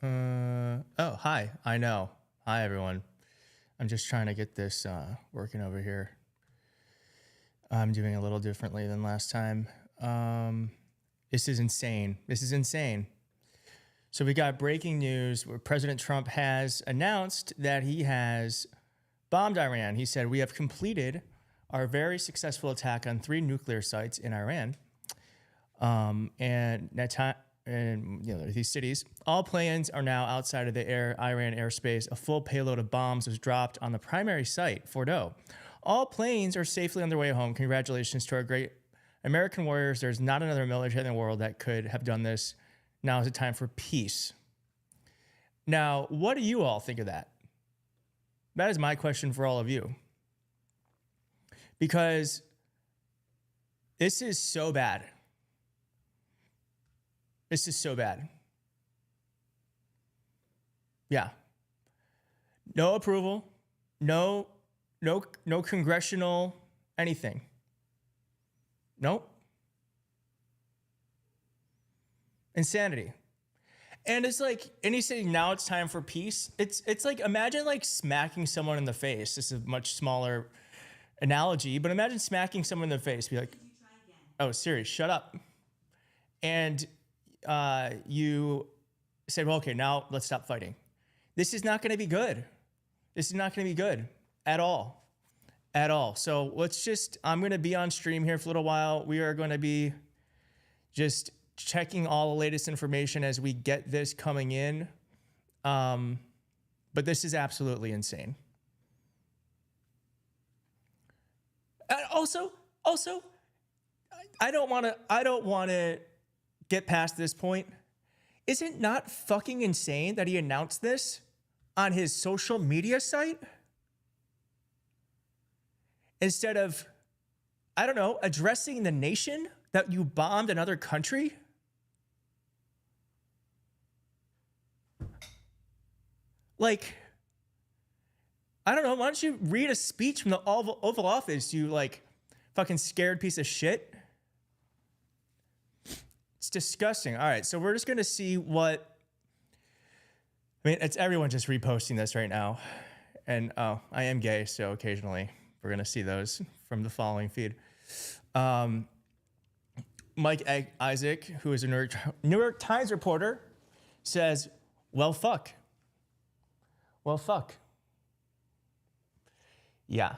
Oh, hi. I know. Hi, everyone. I'm just trying to get this working over here. I'm doing a little differently than last time. This is insane. This is insane. So we got breaking news where President Trump has announced that he has bombed Iran. He said, "We have completed our very successful attack on 3 nuclear sites in Iran." And these cities. All planes are now outside of the Iran airspace. A full payload of bombs was dropped on the primary site, Fordow. All planes are safely on their way home. Congratulations to our great American warriors. There's not another military in the world that could have done this. Now is the time for peace. Now, what do you all think of that? That is my question for all of you. Because this is so bad. This is so bad. Yeah. No approval. No congressional anything. Nope. Insanity. And it's like, and he's saying now it's time for peace. It's like, imagine like smacking someone in the face. This is a much smaller analogy, but imagine smacking someone in the face. Be like, oh, Siri, shut up. And you said, well, okay, now let's stop fighting. This is not going to be good. This is not going to be good at all. At all. So I'm going to be on stream here for a little while. We are going to be just checking all the latest information as we get this coming in. But this is absolutely insane. And also, I don't want to get past this point. Is it not fucking insane that he announced this on his social media site? Instead of, I don't know, addressing the nation that you bombed another country? Like, I don't know, why don't you read a speech from the Oval Office, you like fucking scared piece of shit? It's disgusting. All right, so we're just gonna see what, I mean, it's everyone just reposting this right now. And oh, I am gay, so occasionally we're gonna see those from the following feed. Mike Isaac, who is a New York Times reporter, says, well, fuck. Well, fuck. Yeah.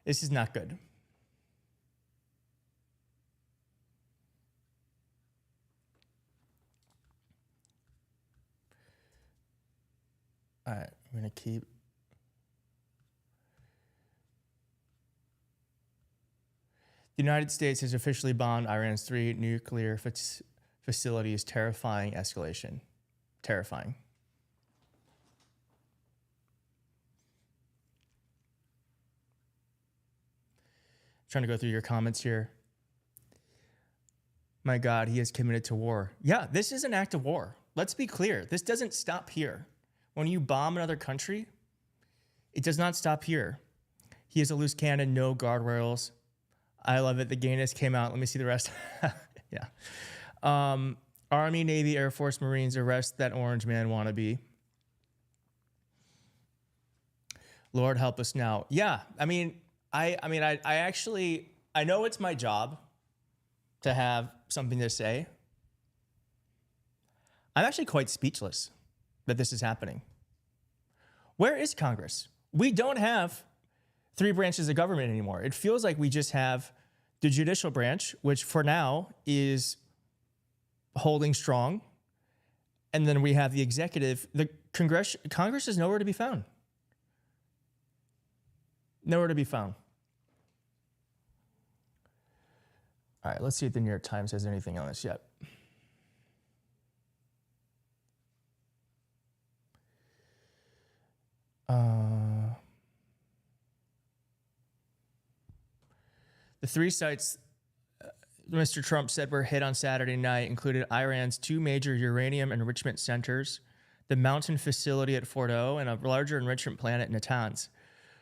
This is not good. All right, I'm going to keep. The United States has officially bombed Iran's 3 nuclear facilities. Terrifying escalation. Terrifying. Trying to go through your comments here. My God, he is committed to war. Yeah, this is an act of war. Let's be clear. This doesn't stop here. When you bomb another country, it does not stop here. He is a loose cannon, no guardrails. I love it. The gayness came out. Let me see the rest. Yeah. Army, Navy, Air Force, Marines arrest that orange man wannabe. Lord help us now. Yeah, I mean, I actually, I know it's my job to have something to say. I'm actually quite speechless that this is happening. Where is Congress? We don't have 3 branches of government anymore. It feels like we just have the judicial branch, which for now is holding strong. And then we have the executive. The Congress is nowhere to be found. Nowhere to be found. All right, let's see if the New York Times has anything on this yet. The 3 sites Mr. Trump said were hit on Saturday night included Iran's 2 major uranium enrichment centers, the mountain facility at Fordow, and a larger enrichment plant at Natanz,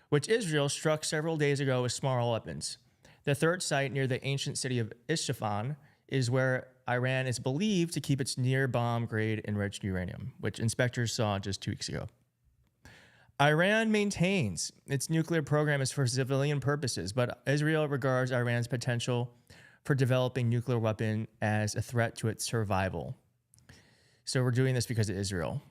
which Israel struck several days ago with small weapons. The 3rd site near the ancient city of Isfahan is where Iran is believed to keep its near bomb grade enriched uranium, which inspectors saw just 2 weeks ago. Iran maintains its nuclear program is for civilian purposes, but Israel regards Iran's potential for developing nuclear weapon as a threat to its survival. So we're doing this because of Israel,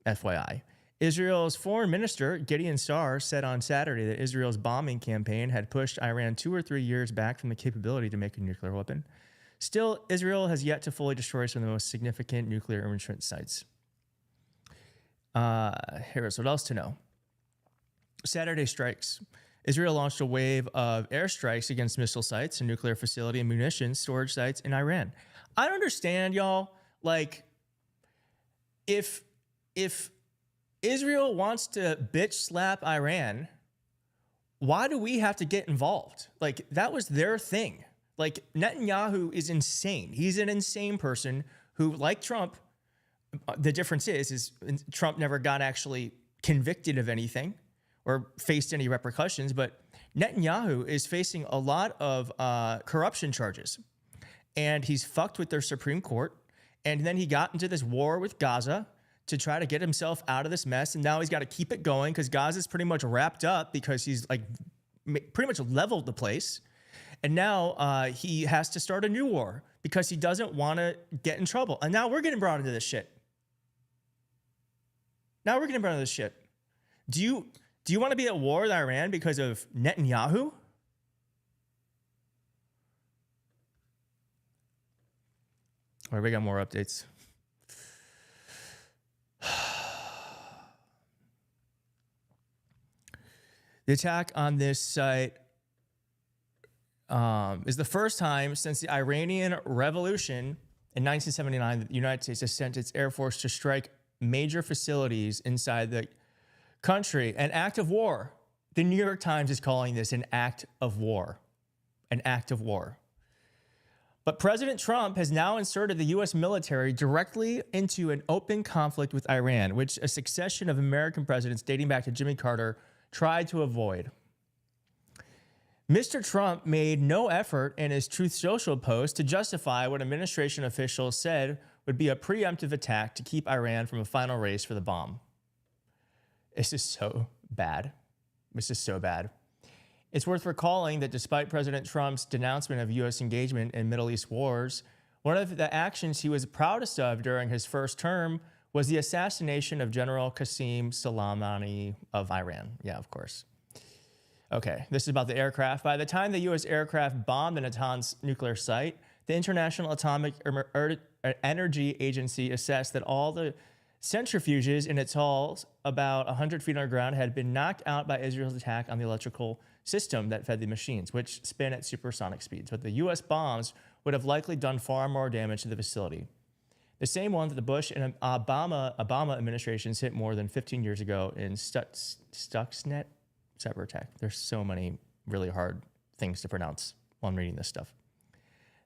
FYI. Israel's foreign minister, Gideon Sar, said on Saturday that Israel's bombing campaign had pushed Iran 2 or 3 years back from the capability to make a nuclear weapon. Still, Israel has yet to fully destroy some of the most significant nuclear enrichment sites. Here's what else to know. Saturday strikes. Israel launched a wave of airstrikes against missile sites and nuclear facility and munitions storage sites in Iran. I don't understand, y'all. Like, if Israel wants to bitch slap Iran, why do we have to get involved? Like, that was their thing. Like, Netanyahu is insane. He's an insane person who, like Trump, the difference is Trump never got actually convicted of anything or faced any repercussions, but Netanyahu is facing a lot of corruption charges. And he's fucked with their Supreme Court. And then he got into this war with Gaza to try to get himself out of this mess. And now he's got to keep it going because Gaza's pretty much wrapped up because he's like pretty much leveled the place. And now he has to start a new war because he doesn't want to get in trouble. And now we're getting brought into this shit. Do you want to be at war with Iran because of Netanyahu? All right, we got more updates. The attack on this site is the first time since the Iranian Revolution in 1979 that the United States has sent its Air Force to strike major facilities inside the country. An act of war. The New York Times is calling this an act of war. An act of war. But President Trump has now inserted the U.S. military directly into an open conflict with Iran, which a succession of American presidents dating back to Jimmy Carter tried to avoid. Mr. Trump made no effort in his Truth Social post to justify what administration officials said would be a preemptive attack to keep Iran from a final race for the bomb. This is so bad. It's worth recalling that despite President Trump's denouncement of U.S. engagement in Middle East wars, one of the actions he was proudest of during his first term was the assassination of General Qasem Soleimani of Iran. Yeah, of course. Okay, this is about the aircraft. By the time the U.S. aircraft bombed Natanz nuclear site, the International Atomic Energy Agency assessed that all the centrifuges in its hulls about 100 feet underground had been knocked out by Israel's attack on the electrical system that fed the machines, which spin at supersonic speeds. But the U.S. bombs would have likely done far more damage to the facility. The same one that the Bush and Obama administrations hit more than 15 years ago in Stuxnet cyber attack. There's so many really hard things to pronounce while I'm reading this stuff.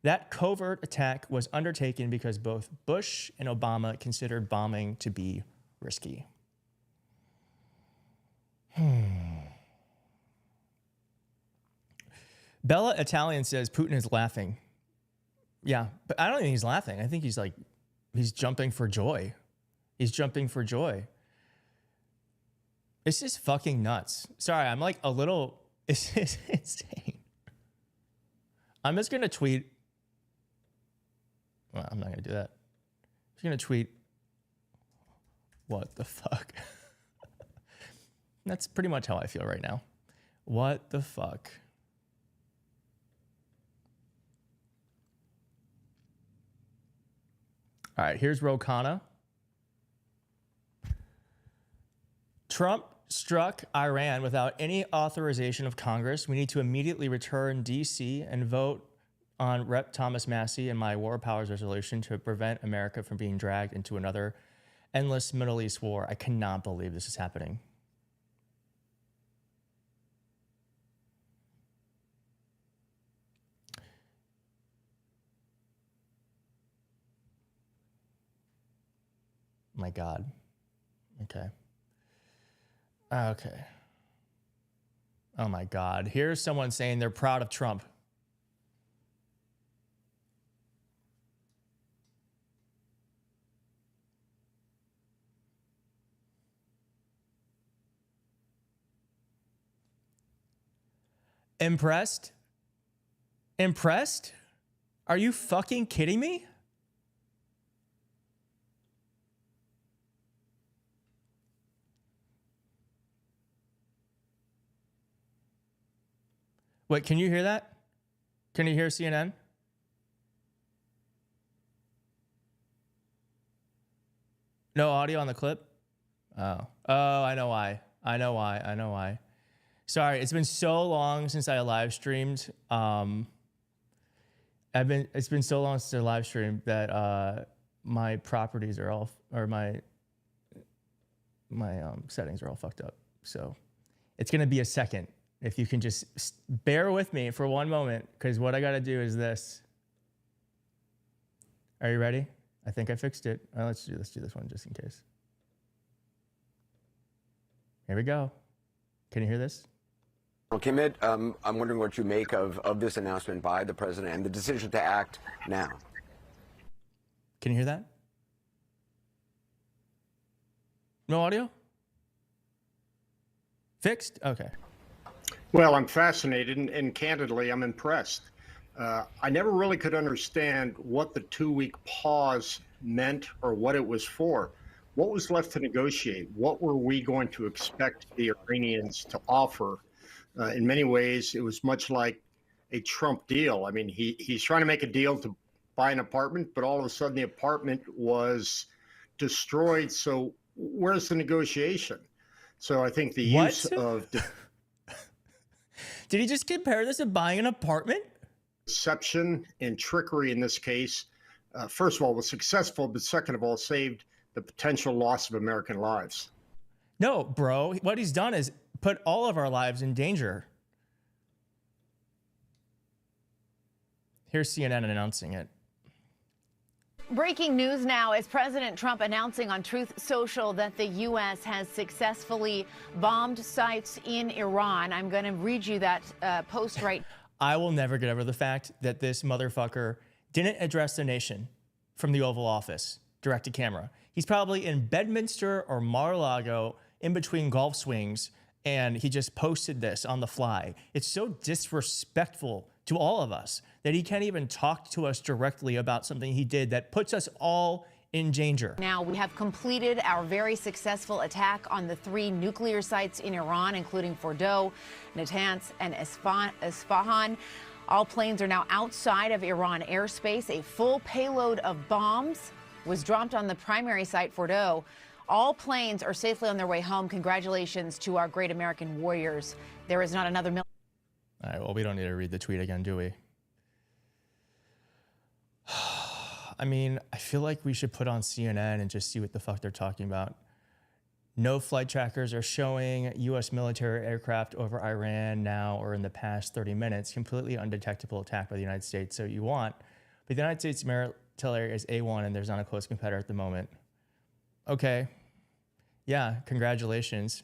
That covert attack was undertaken because both Bush and Obama considered bombing to be risky. Bella Italian says Putin is laughing. Yeah, but I don't think he's laughing. I think he's jumping for joy. He's jumping for joy. It's just fucking nuts. Sorry, I'm like a little, it's insane. I'm just going to tweet. Well, I'm not going to do that. I'm just going to tweet, what the fuck? That's pretty much how I feel right now. What the fuck? All right, here's Ro Khanna. Trump struck Iran without any authorization of Congress. We need to immediately return D.C. and vote on Rep. Thomas Massie and my War Powers resolution to prevent America from being dragged into another endless Middle East war. I cannot believe this is happening. My God. Okay. Okay. Oh my God. Here's someone saying they're proud of Trump. Impressed? Impressed? Are you fucking kidding me? Wait, can you hear that? Can you hear CNN? No audio on the clip? Oh, I know why. I know why. Sorry, it's been so long since I live streamed. It's been so long since I live streamed that my properties are all, or my settings are all fucked up. So it's gonna be a second. If you can just bear with me for one moment, because what I gotta do is this. Are you ready? I think I fixed it. Let's do this one just in case. Here we go. Can you hear this? Well, Kimit, I'm wondering what you make of this announcement by the president and the decision to act now. Can you hear that? No audio? Fixed? Okay. Well, I'm fascinated and candidly, I'm impressed. I never really could understand what the 2-week pause meant or what it was for. What was left to negotiate? What were we going to expect the Iranians to offer? In many ways, it was much like a Trump deal. I mean, he's trying to make a deal to buy an apartment, but all of a sudden the apartment was destroyed. So where's the negotiation? So I think the use of Did he just compare this to buying an apartment? Deception and trickery in this case, first of all, was successful, but second of all, saved the potential loss of American lives. No, bro. What he's done is put all of our lives in danger. Here's CNN announcing it. Breaking news now as President Trump announcing on Truth Social that the U.S. has successfully bombed sites in Iran. I'm going to read you that post right. I will never get over the fact that this motherfucker didn't address the nation from the Oval Office, direct to camera. He's probably in Bedminster or Mar-a-Lago in between golf swings, and he just posted this on the fly. It's so disrespectful to all of us that he can't even talk to us directly about something he did that puts us all in danger. Now, we have completed our very successful attack on the 3 nuclear sites in Iran, including Fordow, Natanz, and Isfahan. All planes are now outside of Iran airspace. A full payload of bombs was dropped on the primary site, Fordow. All planes are safely on their way home. Congratulations to our great American warriors. There is not another All right, well, we don't need to read the tweet again, do we? I mean, I feel like we should put on CNN and just see what the fuck they're talking about. No flight trackers are showing U.S. military aircraft over Iran now or in the past 30 minutes. Completely undetectable attack by the United States. So you want, but the United States military is A1 and there's not a close competitor at the moment. Okay. Yeah, congratulations.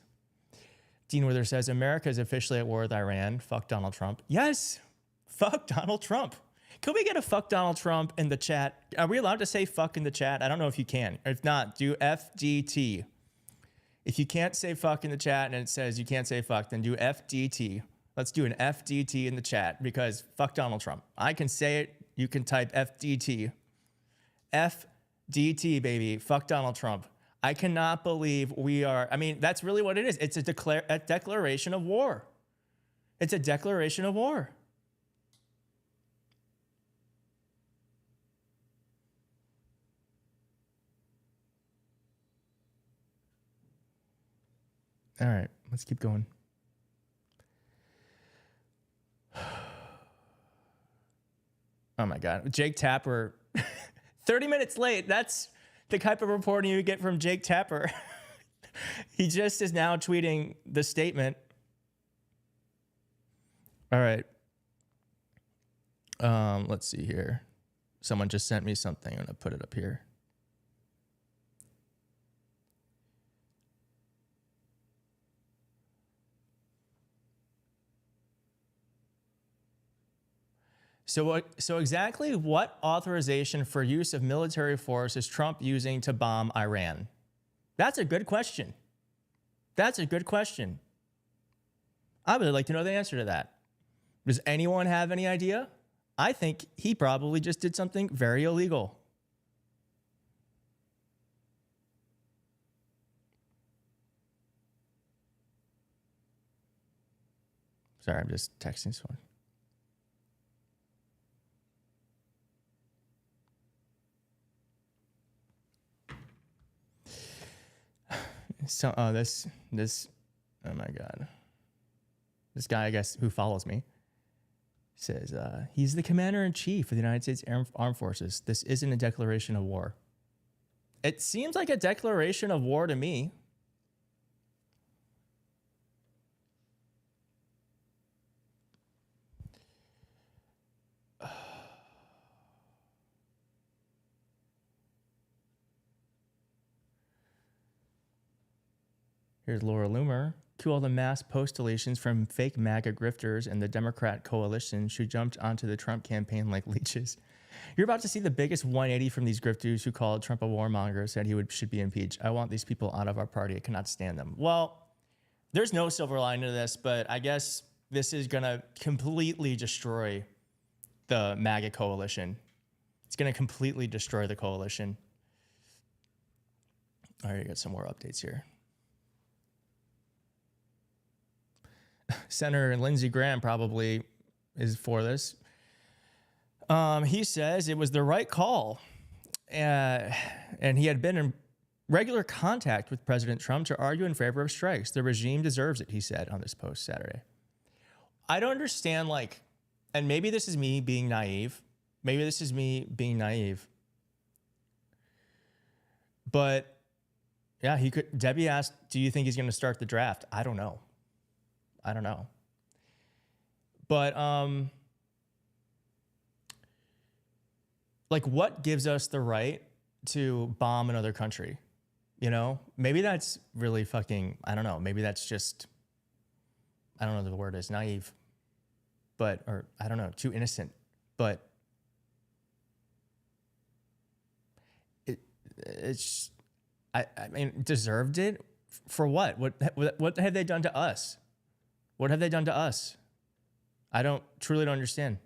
Dean Wither says, America is officially at war with Iran. Fuck Donald Trump. Yes, fuck Donald Trump. Can we get a fuck Donald Trump in the chat? Are we allowed to say fuck in the chat? I don't know if you can. If not, do FDT. If you can't say fuck in the chat and it says you can't say fuck, then do FDT. Let's do an FDT in the chat because fuck Donald Trump. I can say it. You can type FDT. FDT, baby. Fuck Donald Trump. I cannot believe we are. I mean, that's really what it is. It's a declaration of war. It's a declaration of war. All right, let's keep going. Oh my God, Jake Tapper, 30 minutes late. That's the type of reporting you get from Jake Tapper. He just is now tweeting the statement. All right. Let's see here. Someone just sent me something. I'm gonna put it up here. So exactly what authorization for use of military force is Trump using to bomb Iran? That's a good question. That's a good question. I would like to know the answer to that. Does anyone have any idea? I think he probably just did something very illegal. Sorry, I'm just texting someone. So, oh my God. This guy, I guess, who follows me says, he's the commander-in-chief of the United States Armed Forces. This isn't a declaration of war. It seems like a declaration of war to me. Here's Laura Loomer. To all the mass post-deletions from fake MAGA grifters and the Democrat coalition who jumped onto the Trump campaign like leeches. You're about to see the biggest 180 from these grifters who called Trump a warmonger, said he should be impeached. I want these people out of our party. I cannot stand them. Well, there's no silver lining to this, but I guess this is going to completely destroy the MAGA coalition. It's going to completely destroy the coalition. All right, I got some more updates here. Senator Lindsey Graham probably is for this. He says it was the right call. And he had been in regular contact with President Trump to argue in favor of strikes. The regime deserves it, he said on this post Saturday. I don't understand, and maybe this is me being naive. But yeah, Debbie asked, do you think he's going to start the draft? I don't know. But, what gives us the right to bomb another country? You know, maybe that's really fucking, I don't know. Maybe that's just, I don't know what the word is, naive, or I don't know, too innocent, but it's, I mean, deserved it for what? What have they done to us? What have they done to us? I truly don't understand.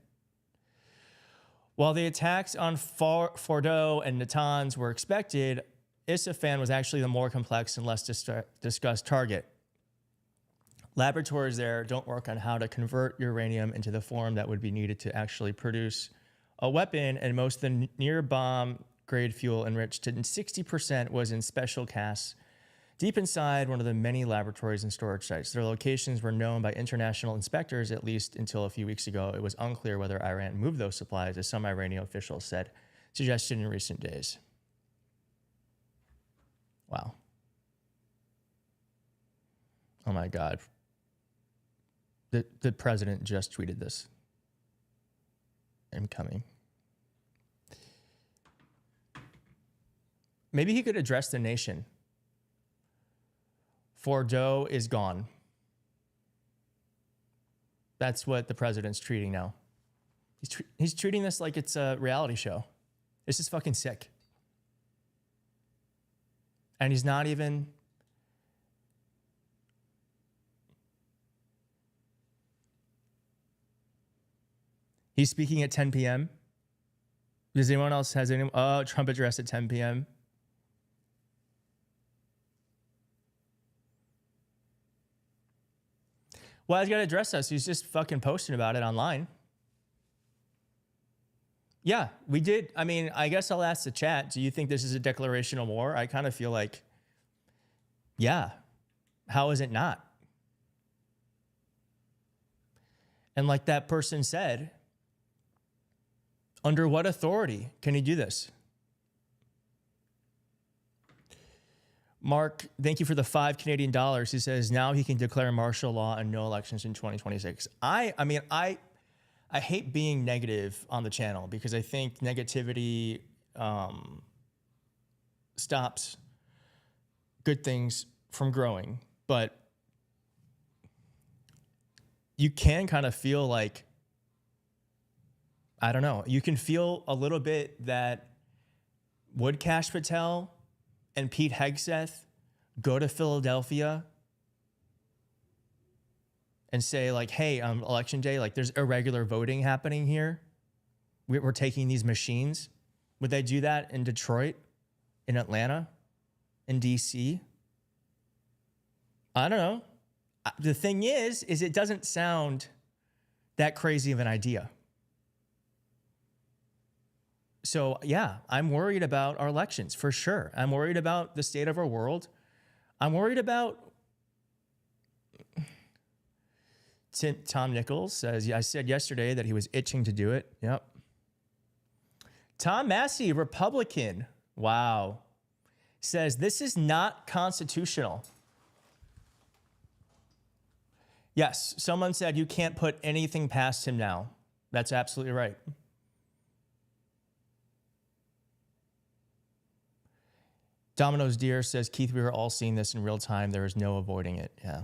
While the attacks on Fordo and Natanz were expected, Isfahan was actually the more complex and less discussed target. Laboratories there don't work on how to convert uranium into the form that would be needed to actually produce a weapon, and most of the near-bomb grade fuel enriched to 60% was in special casks deep inside one of the many laboratories and storage sites. Their locations were known by international inspectors, at least until a few weeks ago. It was unclear whether Iran moved those supplies, as some Iranian officials suggested in recent days. Wow. Oh my God. The president just tweeted this. I'm coming. Maybe he could address the nation. Fordo is gone. That's what the president's treating now. He's treating this like it's a reality show. This is fucking sick. And he's not even... He's speaking at 10 p.m. Does anyone else Trump address at 10 p.m.? Well, he's got to address us. He's just fucking posting about it online. Yeah, we did. I mean, I guess I'll ask the chat. Do you think this is a declaration of war? I kind of feel like, yeah. How is it not? And like that person said, under what authority can he do this? Mark, thank you for the $5 Canadian. He says now he can declare martial law and no elections in 2026. I mean, I hate being negative on the channel because I think negativity stops good things from growing. But you can kind of feel like, I don't know, you can feel a little bit that would Kash Patel and Pete Hegseth go to Philadelphia and say like, hey, on election day, like there's irregular voting happening here. We're taking these machines. Would they do that in Detroit, in Atlanta, in DC? I don't know. The thing is it doesn't sound that crazy of an idea. So yeah, I'm worried about our elections for sure. I'm worried about the state of our world. I'm worried about Tom Nichols says, I said yesterday that he was itching to do it. Yep. Tom Massey, Republican. Wow. Says this is not constitutional. Yes, someone said you can't put anything past him now. That's absolutely right. Domino's Deer says, Keith, we are all seeing this in real time. There is no avoiding it. Yeah.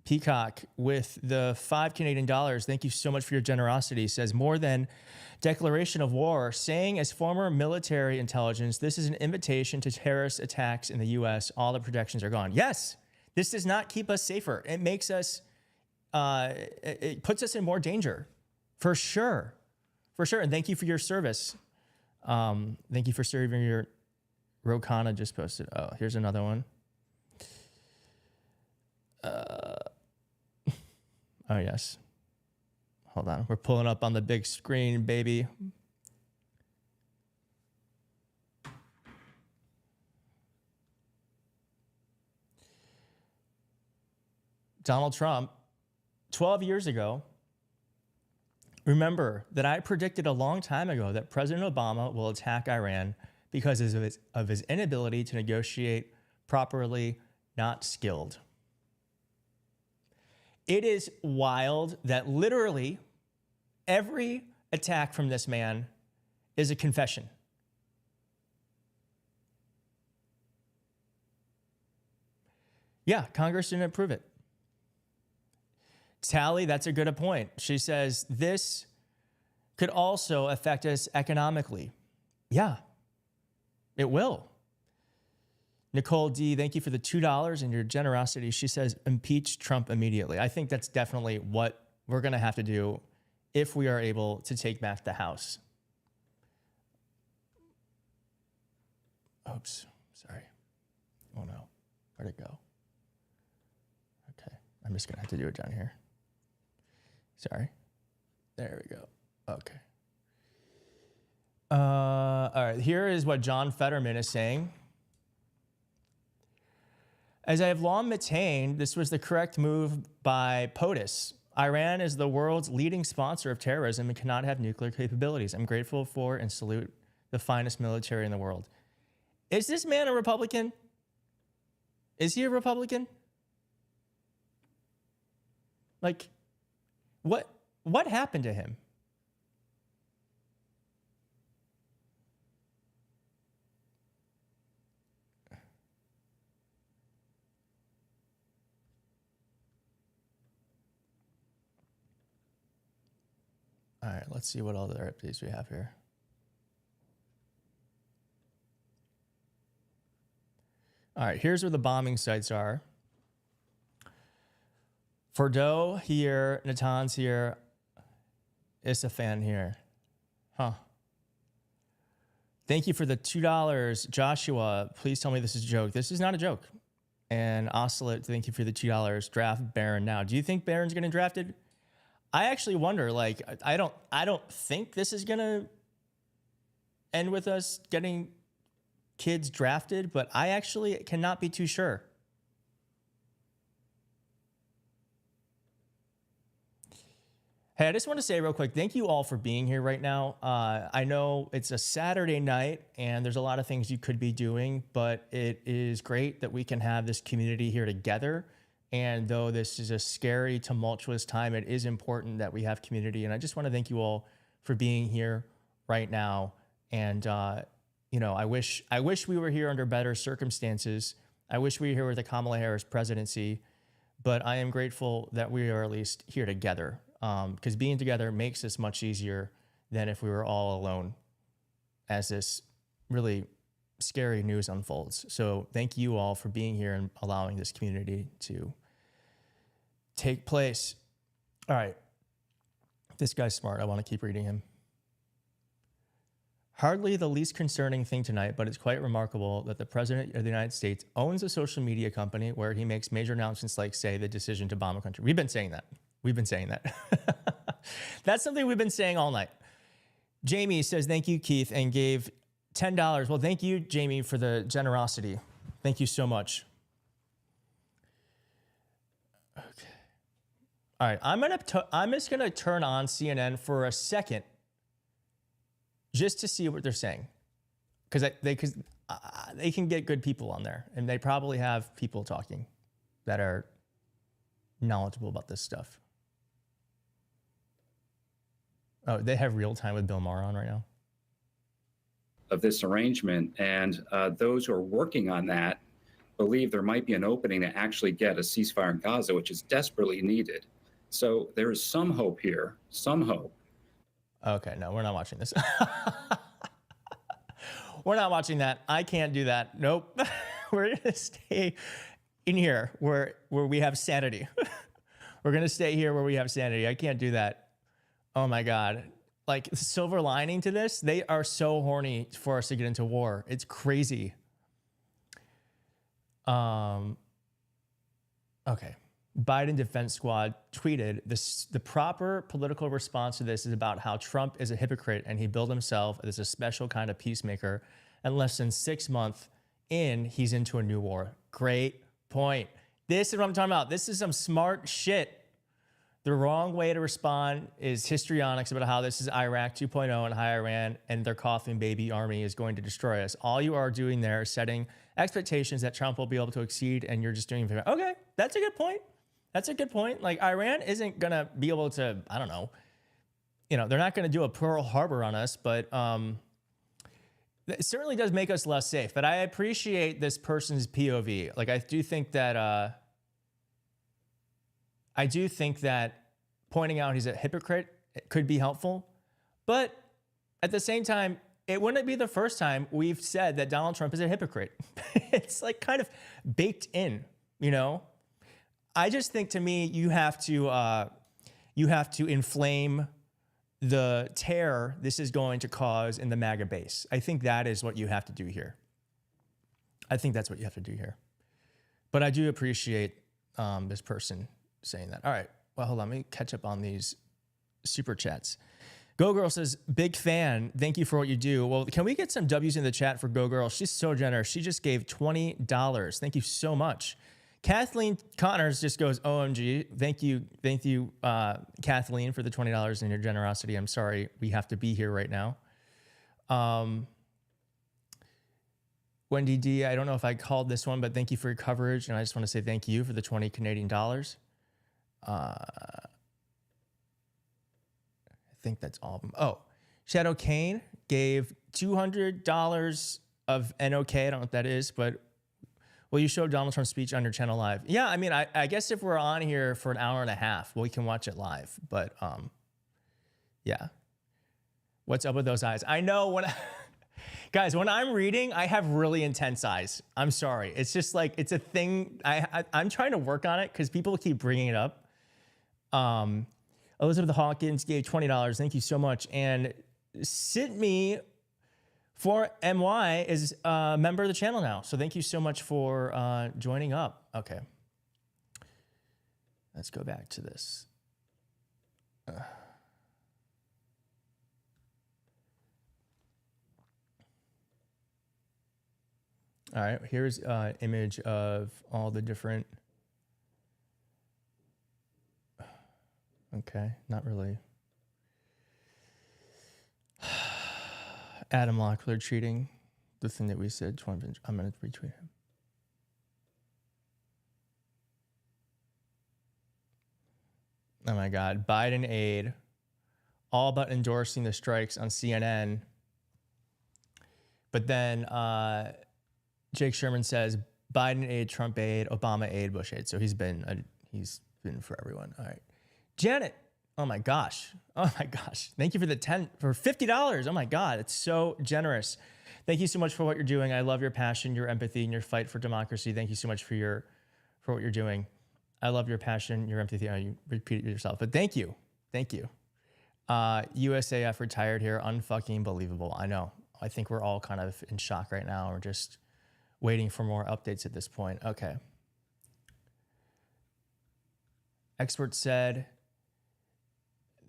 Peacock with the $5 Canadian. Thank you so much for your generosity. Says more than declaration of war, saying as former military intelligence, this is an invitation to terrorist attacks in the U.S. All the protections are gone. Yes, this does not keep us safer. It makes us, it puts us in more danger, for sure, for sure. And thank you for your service. Thank you for serving your. Rokana just posted. Oh, here's another one. Oh, yes. Hold on. We're pulling up on the big screen, baby. Donald Trump, 12 years ago, remember that I predicted a long time ago that President Obama will attack Iran because of his inability to negotiate properly, not skilled. It is wild that literally every attack from this man is a confession. Yeah, Congress didn't approve it. Tally, that's a good point. She says this could also affect us economically. Yeah. It will. Nicole D, thank you for the $2 and your generosity. She says, impeach Trump immediately. I think that's definitely what we're going to have to do if we are able to take back the House. Oops, sorry. Oh no, where'd it go? Okay, I'm just going to have to do it down here. Sorry. There we go. Okay. All right, here is what John Fetterman is saying. As I have long maintained, this was the correct move by POTUS. Iran is the world's leading sponsor of terrorism and cannot have nuclear capabilities. I'm grateful for and salute the finest military in the world. Is this man a Republican? Is he a Republican? Like, what happened to him? All right, let's see what other updates we have here. All right, here's where the bombing sites are. Fordo here, Natanz here, Isafan here. Huh. Thank you for the $2. Joshua, please tell me this is a joke. This is not a joke. And Oscillate, thank you for the $2. Draft Barron now. Do you think Barron's getting drafted? I actually wonder, like, I don't think this is going to end with us getting kids drafted, but I actually cannot be too sure. Hey, I just want to say real quick, thank you all for being here right now. I know it's a Saturday night and there's a lot of things you could be doing, but it is great that we can have this community here together. And though this is a scary, tumultuous time, it is important that we have community. And I just want to thank you all for being here right now. And, you know, I wish we were here under better circumstances. I wish we were here with the Kamala Harris presidency, but I am grateful that we are at least here together. Because being together makes this much easier than if we were all alone as this really scary news unfolds. So thank you all for being here and allowing this community take place. All right. This guy's smart. I want to keep reading him. Hardly the least concerning thing tonight, but it's quite remarkable that the President of the United States owns a social media company where he makes major announcements like, say, the decision to bomb a country. We've been saying that. That's something we've been saying all night. Jamie says, thank you, Keith, and gave $10. Well, thank you, Jamie, for the generosity. Thank you so much. Okay. All right, I'm just gonna turn on CNN for a second just to see what they're saying, because they can get good people on there, and they probably have people talking that are knowledgeable about this stuff. Oh, they have real time with Bill Maher on right now. Of this arrangement, and those who are working on that believe there might be an opening to actually get a ceasefire in Gaza, which is desperately needed. So there is some hope here, some hope. Okay, no, we're not watching this. We're not watching that. I can't do that. Nope. We're gonna stay in here where we have sanity. We're gonna stay here where we have sanity. I can't do that. Oh my God. Like, the silver lining to this, they are so horny for us to get into war. It's crazy. Okay. Biden Defense Squad tweeted, the proper political response to this is about how Trump is a hypocrite and he billed himself as a special kind of peacemaker. And less than 6 months in, he's into a new war. Great point. This is what I'm talking about. This is some smart shit. The wrong way to respond is histrionics about how this is Iraq 2.0 and how Iran and their coughing baby army is going to destroy us. All you are doing there is setting expectations that Trump will be able to exceed, and you're just doing, okay, that's a good point. That's a good point. Like, Iran isn't going to be able to, I don't know, they're not going to do a Pearl Harbor on us, but it certainly does make us less safe. But I appreciate this person's POV. Like, I do think that pointing out he's a hypocrite could be helpful. But at the same time, it wouldn't be the first time we've said that Donald Trump is a hypocrite. It's like kind of baked in, I just think, to me, you have to inflame the terror this is going to cause in the MAGA base. I think that is what you have to do here. I think that's what you have to do here. But I do appreciate this person saying that. All right. Well, hold on. Let me catch up on these super chats. Go Girl says, big fan. Thank you for what you do. Well, can we get some W's in the chat for Go Girl? She's so generous. She just gave $20. Thank you so much. Kathleen Connors just goes, OMG. Thank you, Kathleen, for the $20 and your generosity. I'm sorry we have to be here right now. Wendy D, I don't know if I called this one, but thank you for your coverage. And I just want to say thank you for the 20 Canadian dollars. I think that's all of them. Oh, Shadow Kane gave $200 of NOK. I don't know what that is, but will you show Donald Trump's speech on your channel live? Yeah, I mean, I guess if we're on here for an hour and a half, we can watch it live. But yeah. What's up with those eyes? I know guys, when I'm reading, I have really intense eyes. I'm sorry. It's just like, it's a thing. I'm trying to work on it because people keep bringing it up. Elizabeth Hawkins gave $20. Thank you so much. And Sydney for MY is a member of the channel now. So thank you so much for joining up. Okay. Let's go back to this. All right, here's an image of all the different. Okay, not really. Adam Locklear cheating, the thing that we said. I'm going to retweet him. Oh my God, Biden aide, all but endorsing the strikes on CNN. But then Jake Sherman says Biden aide, Trump aide, Obama aide, Bush aide. So he's been for everyone. All right. Janet, oh my gosh. Thank you for the $50. Oh my God, it's so generous. Thank you so much for what you're doing. I love your passion, your empathy, and your fight for democracy. Thank you so much for what you're doing. I love your passion, your empathy. You repeated yourself, but thank you. Thank you. USAF retired here. Unfucking believable. I know. I think we're all kind of in shock right now. We're just waiting for more updates at this point. Okay. Experts said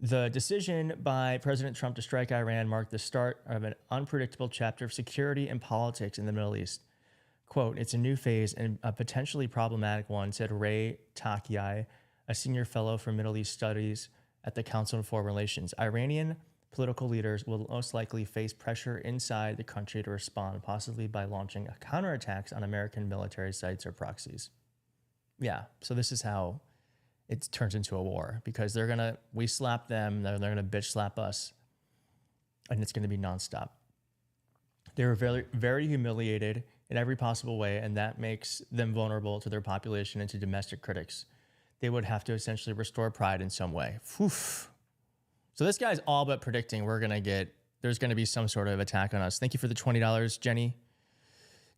the decision by President Trump to strike Iran marked the start of an unpredictable chapter of security and politics in the Middle East. Quote, it's a new phase and a potentially problematic one, said Ray Takiai, a senior fellow for Middle East Studies at the Council on Foreign Relations. Iranian political leaders will most likely face pressure inside the country to respond, possibly by launching counterattacks on American military sites or proxies. Yeah, so this is how it turns into a war, because we slap them, they're gonna bitch slap us, and it's gonna be nonstop. They were very, very humiliated in every possible way, and that makes them vulnerable to their population and to domestic critics. They would have to essentially restore pride in some way. Oof. So this guy's all but predicting there's gonna be some sort of attack on us. Thank you for the $20, Jenny.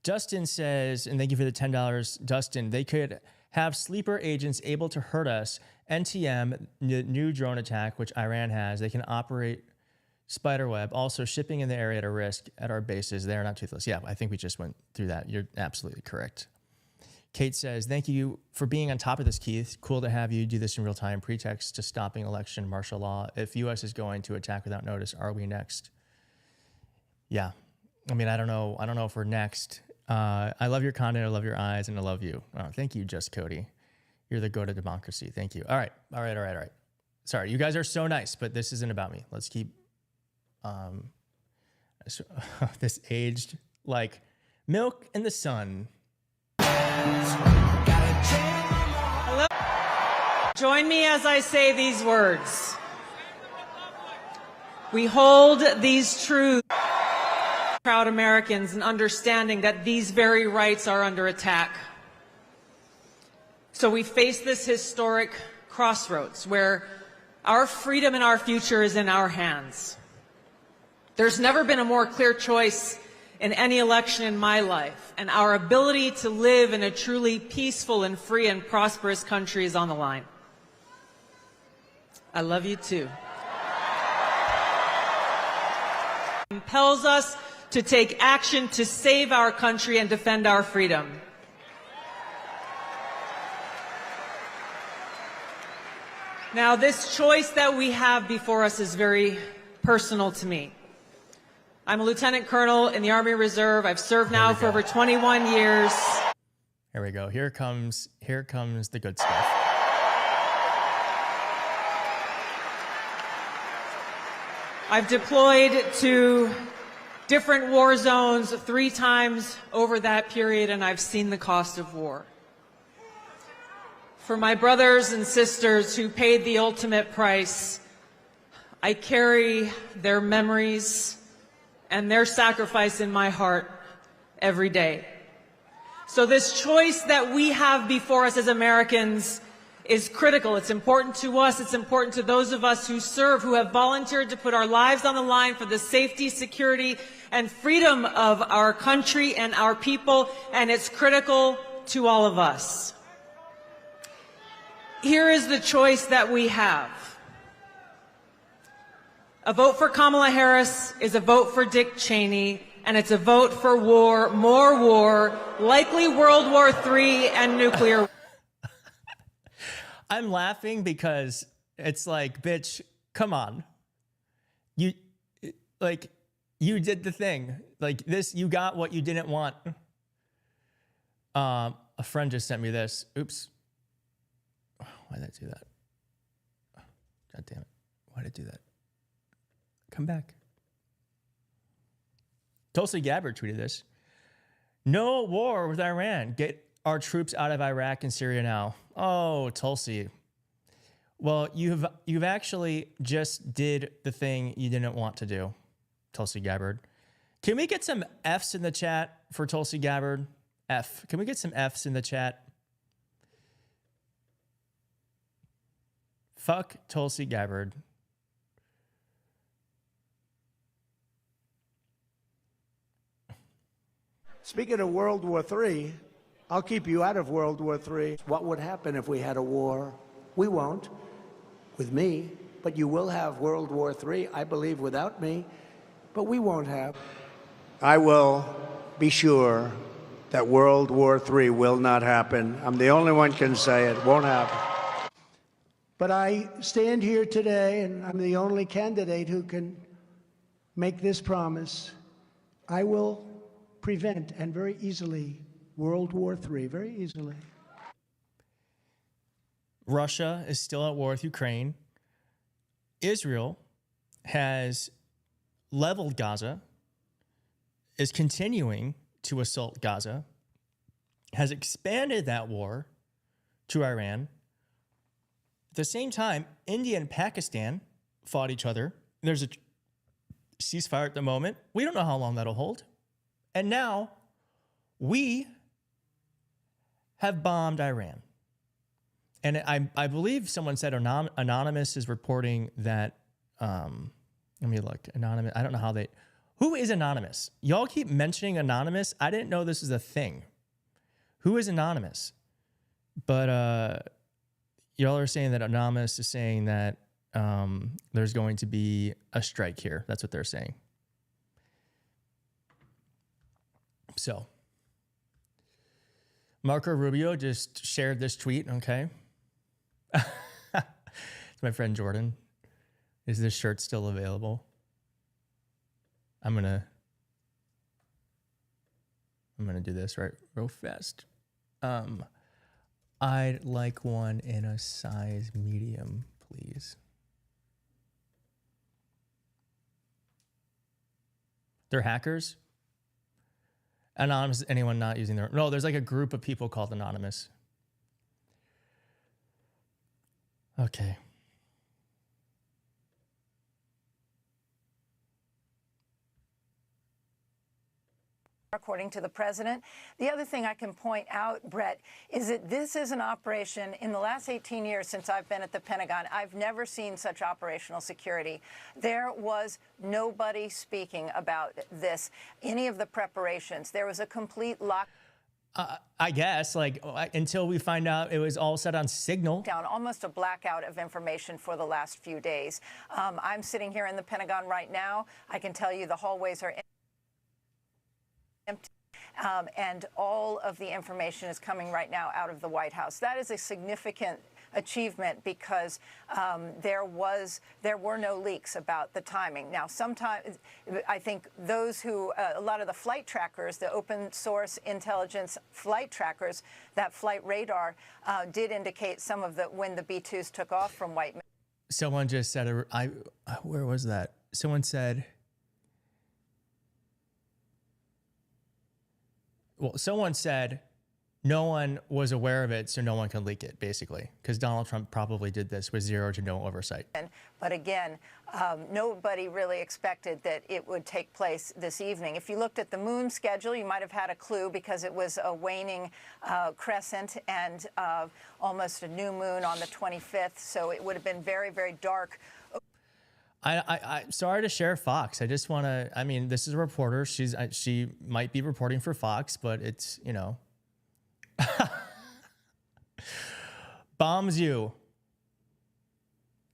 Dustin says, and thank you for the $10, Dustin, they could have sleeper agents able to hurt us. NTM, new drone attack, which Iran has, they can operate spiderweb, also shipping in the area at a risk at our bases. They are not toothless. Yeah, I think we just went through that. You're absolutely correct. Kate says, thank you for being on top of this, Keith. Cool to have you do this in real time. Pretext to stopping election martial law. If U.S. is going to attack without notice, are we next? Yeah. I mean, I don't know if we're next. I love your content. I love your eyes, and I love you. Oh, thank you, Just Cody. You're the go to democracy. Thank you. All right. Sorry, you guys are so nice, but this isn't about me. Let's keep this aged like milk in the sun. Hello. Join me as I say these words. We hold these truths, proud Americans, and understanding that these very rights are under attack. So we face this historic crossroads where our freedom and our future is in our hands. There's never been a more clear choice in any election in my life, and our ability to live in a truly peaceful and free and prosperous country is on the line. I love you too. It compels us to take action to save our country and defend our freedom. Now, this choice that we have before us is very personal to me. I'm a lieutenant colonel in the Army Reserve. I've served now for over 21 years. Here we go. Here comes the good stuff. I've deployed to different war zones 3 times over that period, and I've seen the cost of war. For my brothers and sisters who paid the ultimate price, I carry their memories and their sacrifice in my heart every day. So this choice that we have before us as Americans is critical. It's important to us. It's important to those of us who serve, who have volunteered to put our lives on the line for the safety, security, and freedom of our country and our people, and it's critical to all of us. Here is the choice that we have. A vote for Kamala Harris is a vote for Dick Cheney, and it's a vote for war, more war, likely World War III and nuclear. I'm laughing because it's like, bitch, come on. You did the thing. Like this, you got what you didn't want. A friend just sent me this. Oops. Why did I do that? God damn it. Why did I do that? Come back. Tulsi Gabbard tweeted this. No war with Iran. Get our troops out of Iraq and Syria now. Oh, Tulsi. Well, you've actually just did the thing you didn't want to do, Tulsi Gabbard. Can we get some F's in the chat for Tulsi Gabbard? F. Can we get some F's in the chat? Fuck Tulsi Gabbard. Speaking of World War III, I'll keep you out of World War III. What would happen if we had a war? We won't, with me, but you will have World War III, I believe, without me, but we won't have. I will be sure that World War III will not happen. I'm the only one can say it won't happen. But I stand here today, and I'm the only candidate who can make this promise. I will prevent, and very easily, World War III, very easily. Russia is still at war with Ukraine. Israel has leveled Gaza, is continuing to assault Gaza, has expanded that war to Iran. At the same time, India and Pakistan fought each other. There's a ceasefire at the moment. We don't know how long that'll hold. And now we have bombed Iran. And I believe someone said Anonymous is reporting that, let me look, Anonymous, I don't know how they, who is Anonymous? Y'all keep mentioning Anonymous. I didn't know this is a thing. Who is Anonymous? But y'all are saying that Anonymous is saying that there's going to be a strike here. That's what they're saying. So, Marco Rubio just shared this tweet, okay? It's my friend Jordan. Is this shirt still available? I'm gonna do this right real fast. I'd like one in a size medium, please. They're hackers? Anonymous, anyone not using their... No, there's like a group of people called Anonymous. Okay. According to the president. The other thing I can point out, Brett, is that this is an operation in the last 18 years since I've been at the Pentagon. I've never seen such operational security. There was nobody speaking about this, any of the preparations. There was a complete lock. I guess, like, until we find out it was all set on signal. Down, almost a blackout of information for the last few days. I'm sitting here in the Pentagon right now. I can tell you the hallways are empty. And all of the information is coming right now out of the White House. That is a significant achievement because there were no leaks about the timing. Now, sometimes I think those who, a lot of the flight trackers, the open source intelligence flight trackers, that flight radar did indicate some of the when the B-2s took off from White. Someone just said, where was that? Someone said, well, someone said no one was aware of it, so no one can leak it, basically, because Donald Trump probably did this with zero to no oversight. But again, nobody really expected that it would take place this evening. If you looked at the moon schedule, you might have had a clue because it was a waning crescent and almost a new moon on the 25th, so it would have been very, very dark. I'm sorry to share Fox. I just want to, I mean, this is a reporter. She might be reporting for Fox, but it's, you know, bombs you.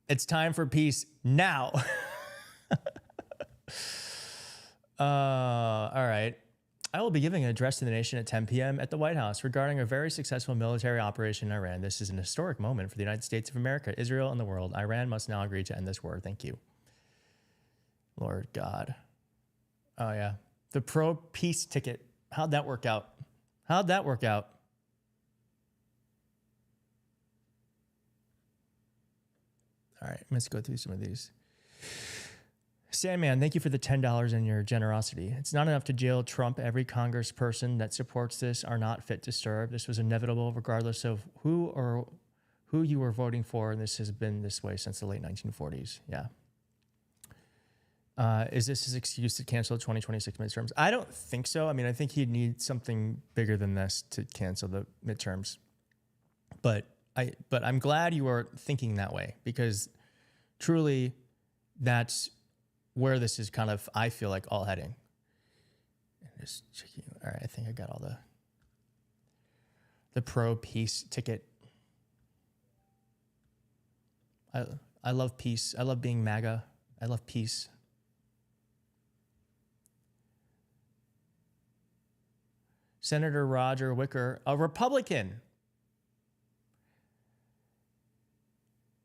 It's time for peace now. All right. I will be giving an address to the nation at 10 p.m. at the White House regarding a very successful military operation in Iran. This is an historic moment for the United States of America, Israel, and the world. Iran must now agree to end this war. Thank you. Lord God. Oh, yeah. The pro-peace ticket. How'd that work out? How'd that work out? All right, let's go through some of these. Sandman, thank you for the $10 and your generosity. It's not enough to jail Trump. Every congressperson that supports this are not fit to serve. This was inevitable regardless of who you were voting for, and this has been this way since the late 1940s. Yeah. Is this his excuse to cancel the 2026 midterms? I don't think so. I mean, I think he'd need something bigger than this to cancel the midterms. But I'm glad you are thinking that way, because truly that's where this is kind of, I feel like, all heading. Just checking. All right, I think I got all the... the pro-peace ticket. I love peace. I love being MAGA. I love peace. Senator Roger Wicker, a Republican,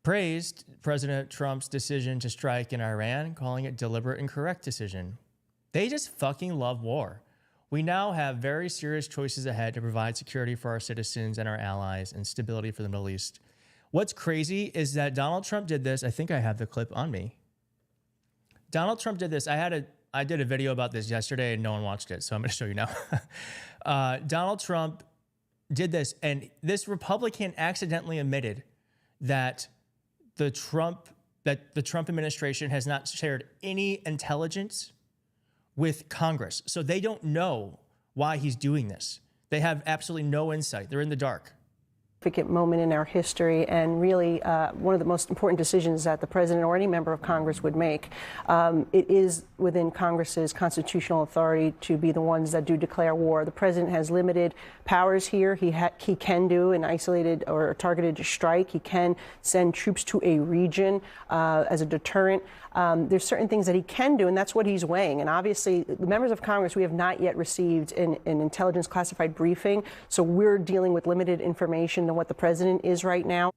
praised President Trump's decision to strike in Iran, calling it deliberate and correct decision. They just fucking love war. We now have very serious choices ahead to provide security for our citizens and our allies and stability for the Middle East. What's crazy is that Donald Trump did this. I think I have the clip on me. Donald Trump did this. I did a video about this yesterday and no one watched it, so I'm going to show you now. Donald Trump did this, and this Republican accidentally admitted that the Trump administration has not shared any intelligence with Congress. So they don't know why he's doing this. They have absolutely no insight. They're in the dark. Significant moment in our history, and really one of the most important decisions that the president or any member of Congress would make. It is within Congress's constitutional authority to be the ones that do declare war. The president has limited powers here. He can do an isolated or targeted strike. He can send troops to a region as a deterrent. There's certain things that he can do, and that's what he's weighing. And obviously, the members of Congress, we have not yet received an intelligence classified briefing, so we're dealing with limited information than what the president is right now.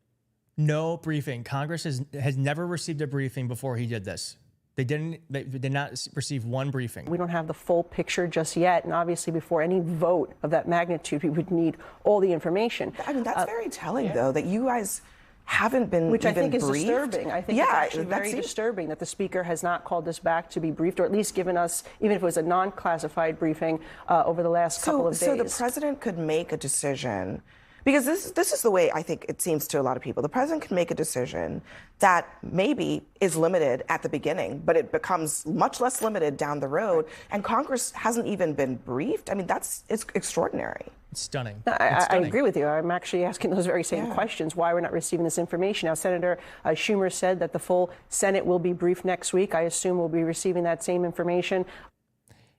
No briefing. Congress has never received a briefing before he did this. They did not receive one briefing. We don't have the full picture just yet, and obviously before any vote of that magnitude, we would need all the information. I mean, that's very telling, though, that you guys haven't been Which even I think is briefed. disturbing. I think it's actually very disturbing that the speaker has not called us back to be briefed, or at least given us, even if it was a non-classified briefing, over the last couple of days. So the president could make a decision, because this is the way I think it seems to a lot of people. The president can make a decision that maybe is limited at the beginning, but it becomes much less limited down the road, and Congress hasn't even been briefed. I mean, it's extraordinary. It's stunning. I agree with you. I'm actually asking those very same questions, why we're not receiving this information. Now, Senator Schumer said that the full Senate will be briefed next week. I assume we'll be receiving that same information.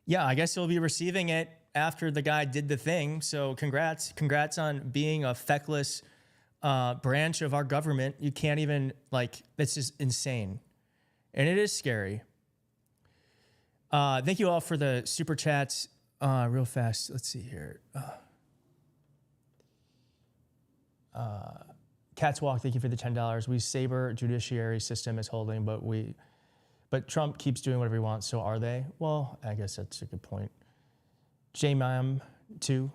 Yeah, I guess you'll be receiving it after the guy did the thing. So congrats on being a feckless branch of our government. You can't even, it's just insane. And it is scary. Thank you all for the super chats. Real fast, let's see here. Cats Walk, thank you for the $10. We Saber judiciary system is holding, but Trump keeps doing whatever he wants, so are they? Well, I guess that's a good point. J-Mam, two.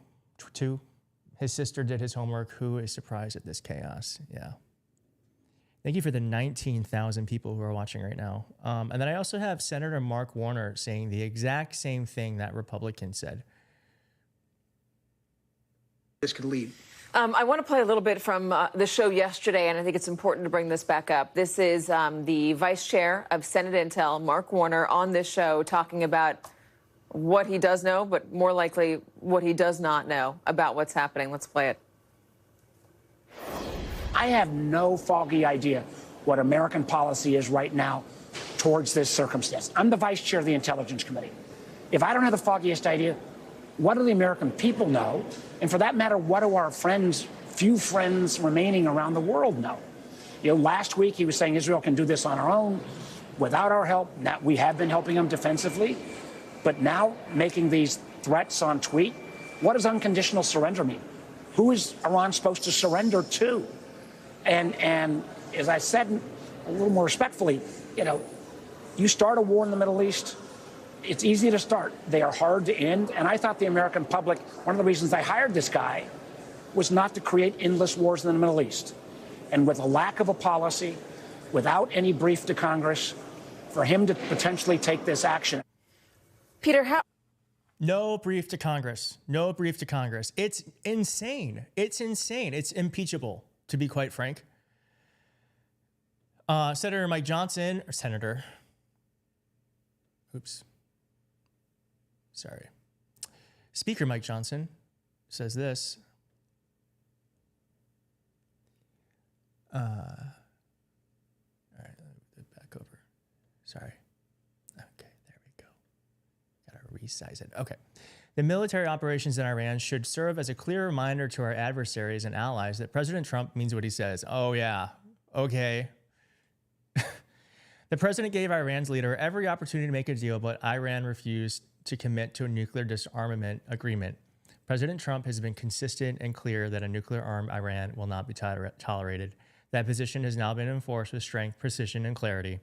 His sister did his homework. Who is surprised at this chaos? Yeah. Thank you for the 19,000 people who are watching right now. And then I also have Senator Mark Warner saying the exact same thing that Republican said. This could lead. I want to play a little bit from the show yesterday, and I think it's important to bring this back up. This is the vice chair of Senate Intel, Mark Warner, on this show talking about what he does know, but more likely what he does not know about what's happening. Let's play it. I have no foggy idea what American policy is right now towards this circumstance. I'm the vice chair of the Intelligence Committee. If I don't have the foggiest idea, what do the American people know? And for that matter, what do our few friends remaining around the world know? Last week he was saying Israel can do this on our own without our help. Now, we have been helping them defensively, but now making these threats on tweet. What does unconditional surrender mean? Who is Iran supposed to surrender to? And as I said a little more respectfully, you start a war in the Middle East, it's easy to start. They are hard to end. And I thought the American public, one of the reasons I hired this guy was not to create endless wars in the Middle East. And with a lack of a policy, without any brief to Congress, for him to potentially take this action. Peter, how? No brief to Congress. No brief to Congress. It's insane. It's insane. It's impeachable, to be quite frank. Senator Mike Johnson, or Senator. Oops. Sorry. Speaker Mike Johnson says this. All right, back over. Sorry. Okay, there we go. Gotta resize it. Okay. The military operations in Iran should serve as a clear reminder to our adversaries and allies that President Trump means what he says. Oh, yeah. Okay. The president gave Iran's leader every opportunity to make a deal, but Iran refused to commit to a nuclear disarmament agreement. President Trump has been consistent and clear that a nuclear-armed Iran will not be tolerated. That position has now been enforced with strength, precision, and clarity.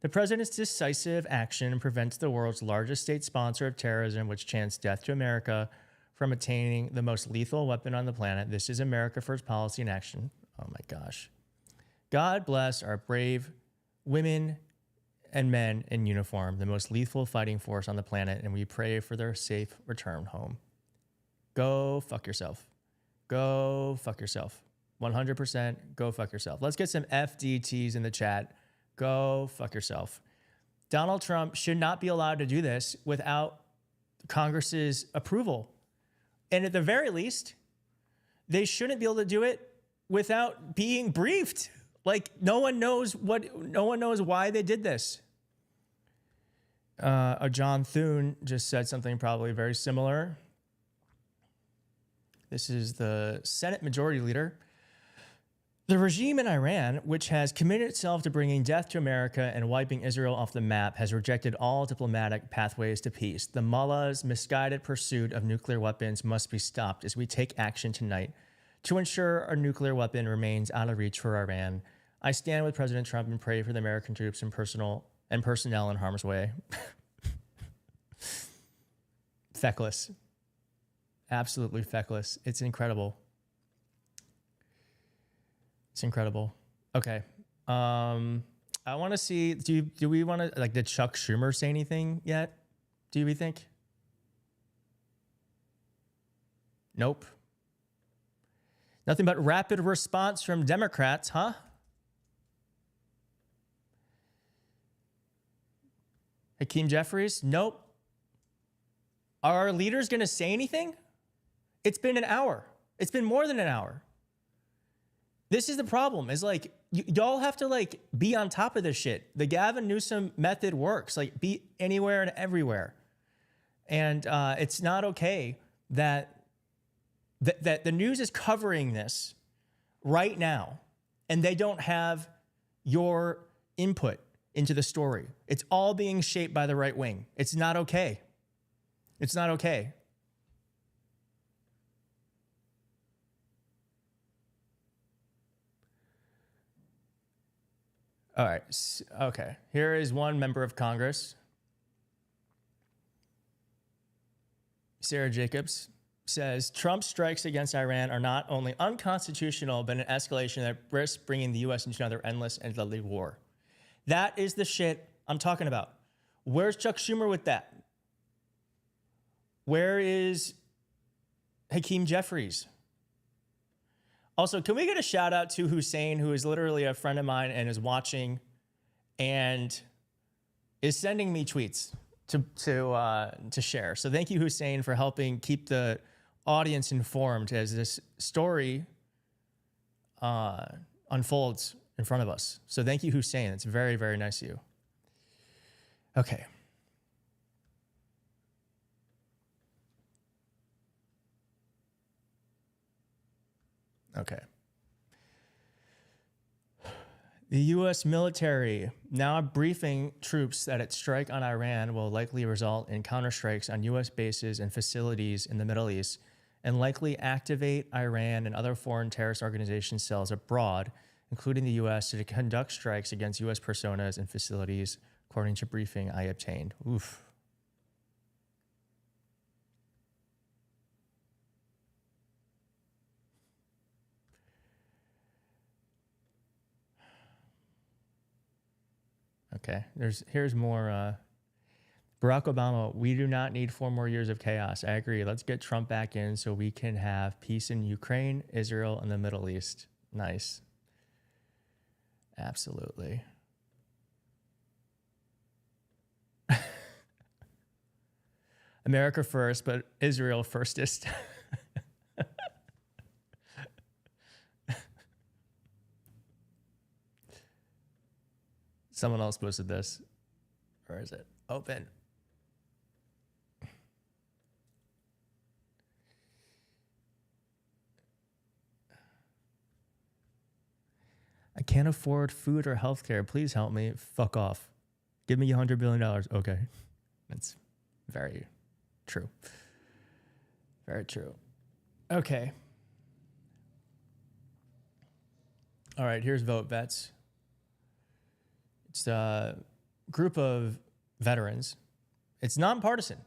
The president's decisive action prevents the world's largest state sponsor of terrorism, which chants death to America, from attaining the most lethal weapon on the planet. This is America First policy in action. Oh my gosh. God bless our brave women and men in uniform, the most lethal fighting force on the planet, and we pray for their safe return home. Go fuck yourself. Go fuck yourself. 100% go fuck yourself. Let's get some FDTs in the chat. Go fuck yourself. Donald Trump should not be allowed to do this without Congress's approval. And at the very least, they shouldn't be able to do it without being briefed. Like, no one knows why they did this. John Thune just said something probably very similar. This is the Senate Majority Leader. The regime in Iran, which has committed itself to bringing death to America and wiping Israel off the map, has rejected all diplomatic pathways to peace. The mullah's misguided pursuit of nuclear weapons must be stopped as we take action tonight to ensure our nuclear weapon remains out of reach for Iran. I stand with President Trump and pray for the American troops and personnel in harm's way. Feckless. Absolutely feckless. It's incredible. It's incredible. Okay. I want to see, do we want to, like, did Chuck Schumer say anything yet? Do we think? Nope. Nothing but rapid response from Democrats, huh? Hakeem Jeffries? Nope. Are our leaders going to say anything? It's been an hour. It's been more than an hour. This is the problem, is like, y'all have to like be on top of this shit. The Gavin Newsom method works, like be anywhere and everywhere. And it's not okay that the news is covering this right now and they don't have your input into the story. It's all being shaped by the right wing. It's not okay. It's not okay. All right. Okay. Here is one member of Congress. Sarah Jacobs says, Trump's strikes against Iran are not only unconstitutional, but an escalation that risks bringing the U.S. into another endless and deadly war. That is the shit I'm talking about. Where's Chuck Schumer with that? Where is Hakeem Jeffries? Also, can we get a shout out to Hussein, who is literally a friend of mine and is watching and is sending me tweets to share. So thank you, Hussein, for helping keep the audience informed as this story unfolds in front of us. So thank you, Hussein. It's very, very nice of you. Okay. Okay. The U.S. military now briefing troops that its strike on Iran will likely result in counterstrikes on U.S. bases and facilities in the Middle East and likely activate Iran and other foreign terrorist organization cells abroad, including the U.S., to conduct strikes against U.S. personas and facilities, according to briefing I obtained. Oof. Okay, here's more. Barack Obama, we do not need 4 more years of chaos. I agree. Let's get Trump back in so we can have peace in Ukraine, Israel, and the Middle East. Nice. Absolutely. America first, but Israel firstest. Someone else posted this. Where is it? Open. I can't afford food or healthcare. Please help me. Fuck off. Give me $100 billion. Okay. That's very true. Very true. Okay. All right, here's Vote Vets. It's a group of veterans. It's nonpartisan.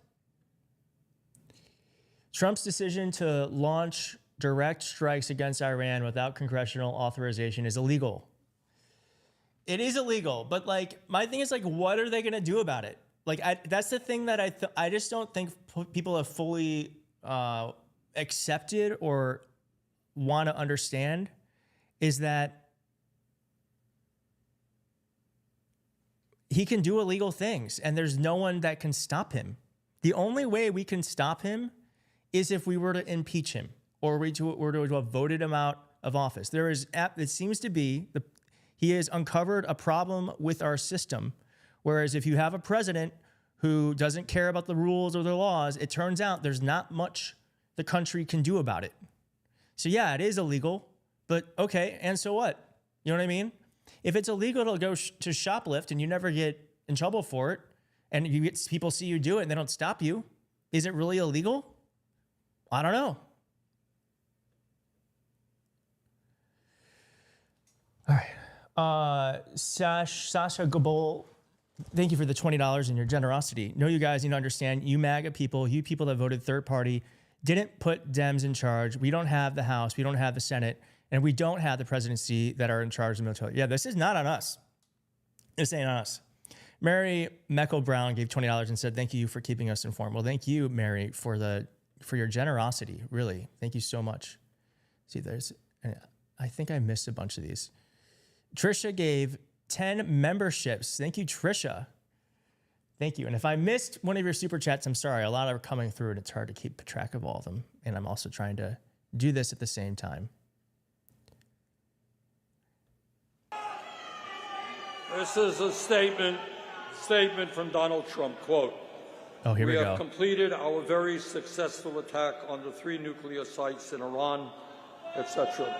Trump's decision to launch direct strikes against Iran without congressional authorization is illegal. It is illegal, but like my thing is like, what are they going to do about it? Like that's the thing that I just don't think people have fully accepted or want to understand is that he can do illegal things and there's no one that can stop him. The only way we can stop him is if we were to impeach him or we were to have voted him out of office. It seems to be, he has uncovered a problem with our system, whereas if you have a president who doesn't care about the rules or the laws, it turns out there's not much the country can do about it. So yeah, it is illegal, but okay, and so what? You know what I mean? If it's illegal to go to shoplift and you never get in trouble for it, and people see you do it and they don't stop you, is it really illegal? I don't know. All right. Sasha Gabol, thank you for the $20 and your generosity. No, you guys need to understand, you MAGA people, you people that voted third party, didn't put Dems in charge. We don't have the House. We don't have the Senate. And we don't have the presidency that are in charge of the military. Yeah, this is not on us. This ain't on us. Mary Meckle Brown gave $20 and said, thank you for keeping us informed. Well, thank you, Mary, for your generosity. Really. Thank you so much. See, I think I missed a bunch of these. Trisha gave 10 memberships. Thank you, Trisha. Thank you. And if I missed one of your super chats, I'm sorry. A lot are coming through and it's hard to keep track of all of them. And I'm also trying to do this at the same time. This is a statement from Donald Trump, quote, oh, here we go. We have completed our very successful attack on the 3 nuclear sites in Iran, etc.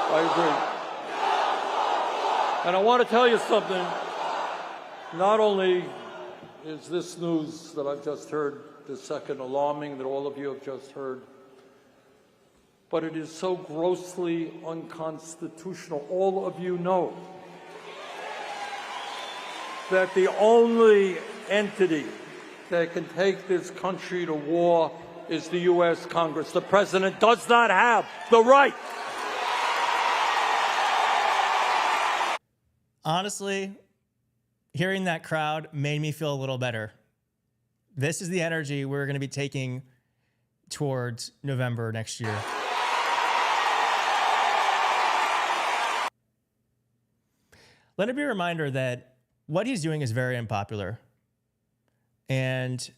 I agree. And I want to tell you something. Not only is this news that I've just heard this second alarming, that all of you have just heard, but it is so grossly unconstitutional. All of you know that the only entity that can take this country to war is the U.S. Congress. The president does not have the right. Honestly, hearing that crowd made me feel a little better. This is the energy we're going to be taking towards November next year. Let it be a reminder that what he's doing is very unpopular. And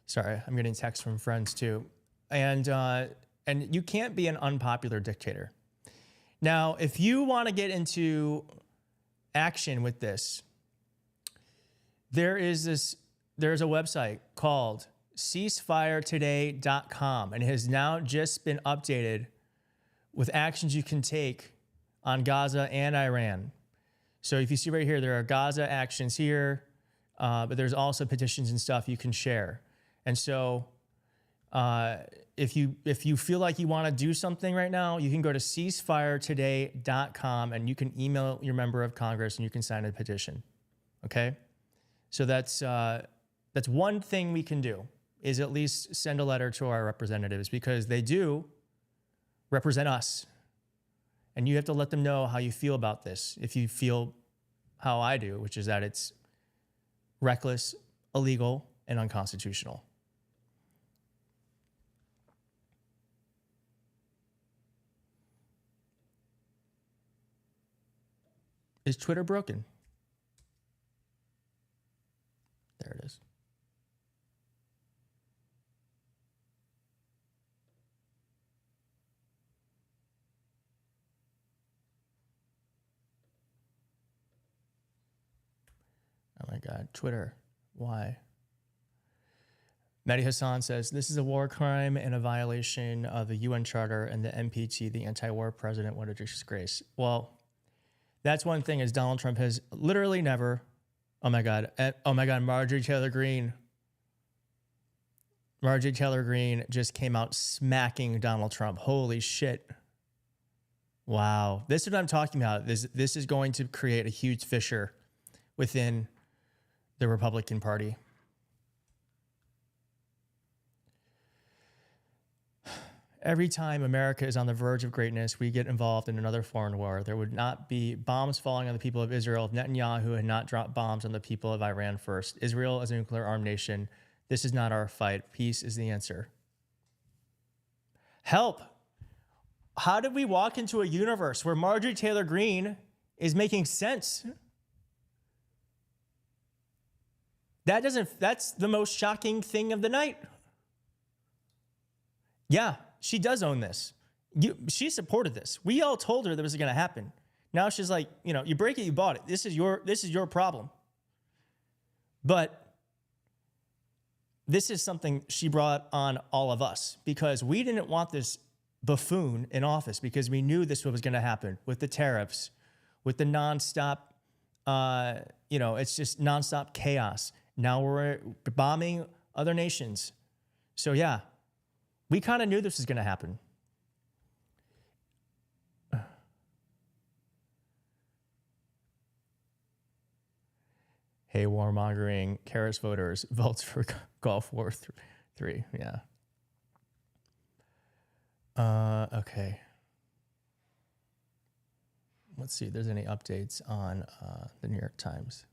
sorry, I'm getting texts from friends too. And you can't be an unpopular dictator. Now, if you want to get into action with this, there's a website called ceasefiretoday.com, and it has now just been updated with actions you can take on Gaza and Iran. So if you see right here, there are Gaza actions here, but there's also petitions and stuff you can share. And so if you feel like you want to do something right now, you can go to ceasefiretoday.com and you can email your member of Congress and you can sign a petition. Okay? So that's one thing we can do, is at least send a letter to our representatives, because they do represent us. And you have to let them know how you feel about this. If you feel how I do, which is that it's reckless, illegal, and unconstitutional. Is Twitter broken? There it is. Oh my God, Twitter. Why? Mehdi Hassan says, this is a war crime and a violation of the UN Charter and the NPT, the anti-war president. What a disgrace. Well, that's one thing is Donald Trump has literally never, oh my God, Marjorie Taylor Greene. Marjorie Taylor Greene just came out smacking Donald Trump. Holy shit. Wow. This is what I'm talking about. This is going to create a huge fissure within the Republican Party. Every time America is on the verge of greatness, we get involved in another foreign war. There would not be bombs falling on the people of Israel if Netanyahu had not dropped bombs on the people of Iran first. Israel is a nuclear-armed nation. This is not our fight. Peace is the answer. Help. How did we walk into a universe where Marjorie Taylor Greene is making sense? That's the most shocking thing of the night. Yeah, she does own this. She supported this. We all told her that was going to happen. Now she's like, you break it, you bought it. This is your problem. But this is something she brought on all of us because we didn't want this buffoon in office because we knew this was going to happen with the tariffs, with the nonstop, it's just nonstop chaos. Now we're bombing other nations. So yeah, we kind of knew this was going to happen. Hey, warmongering, Karis voters, votes for Gulf War 3. Yeah. Okay. Let's see if there's any updates on the New York Times.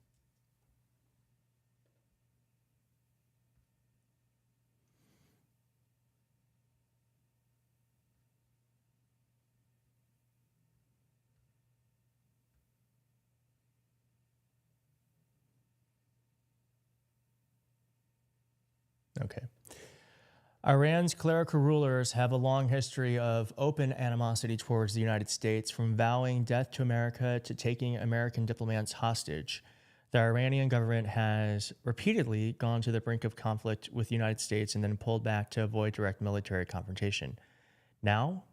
Okay. Iran's clerical rulers have a long history of open animosity towards the United States, from vowing death to America to taking American diplomats hostage. The Iranian government has repeatedly gone to the brink of conflict with the United States and then pulled back to avoid direct military confrontation. Now,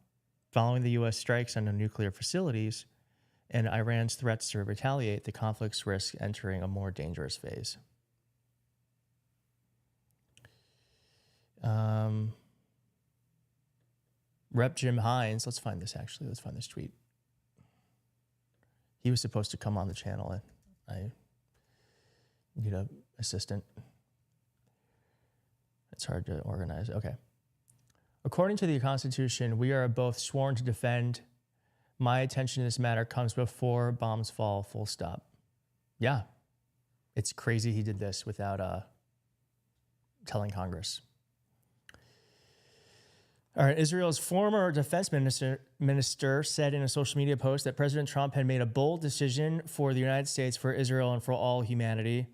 following the U.S. strikes on the nuclear facilities and Iran's threats to retaliate, the conflicts risk entering a more dangerous phase. Rep Jim Hines, let's find this actually. Let's find this tweet. He was supposed to come on the channel and I need an assistant. It's hard to organize. Okay. According to the Constitution, we are both sworn to defend. My attention to this matter comes before bombs fall, full stop. Yeah. It's crazy he did this without telling Congress. All right, Israel's former defense minister said in a social media post that President Trump had made a bold decision for the United States, for Israel, and for all humanity.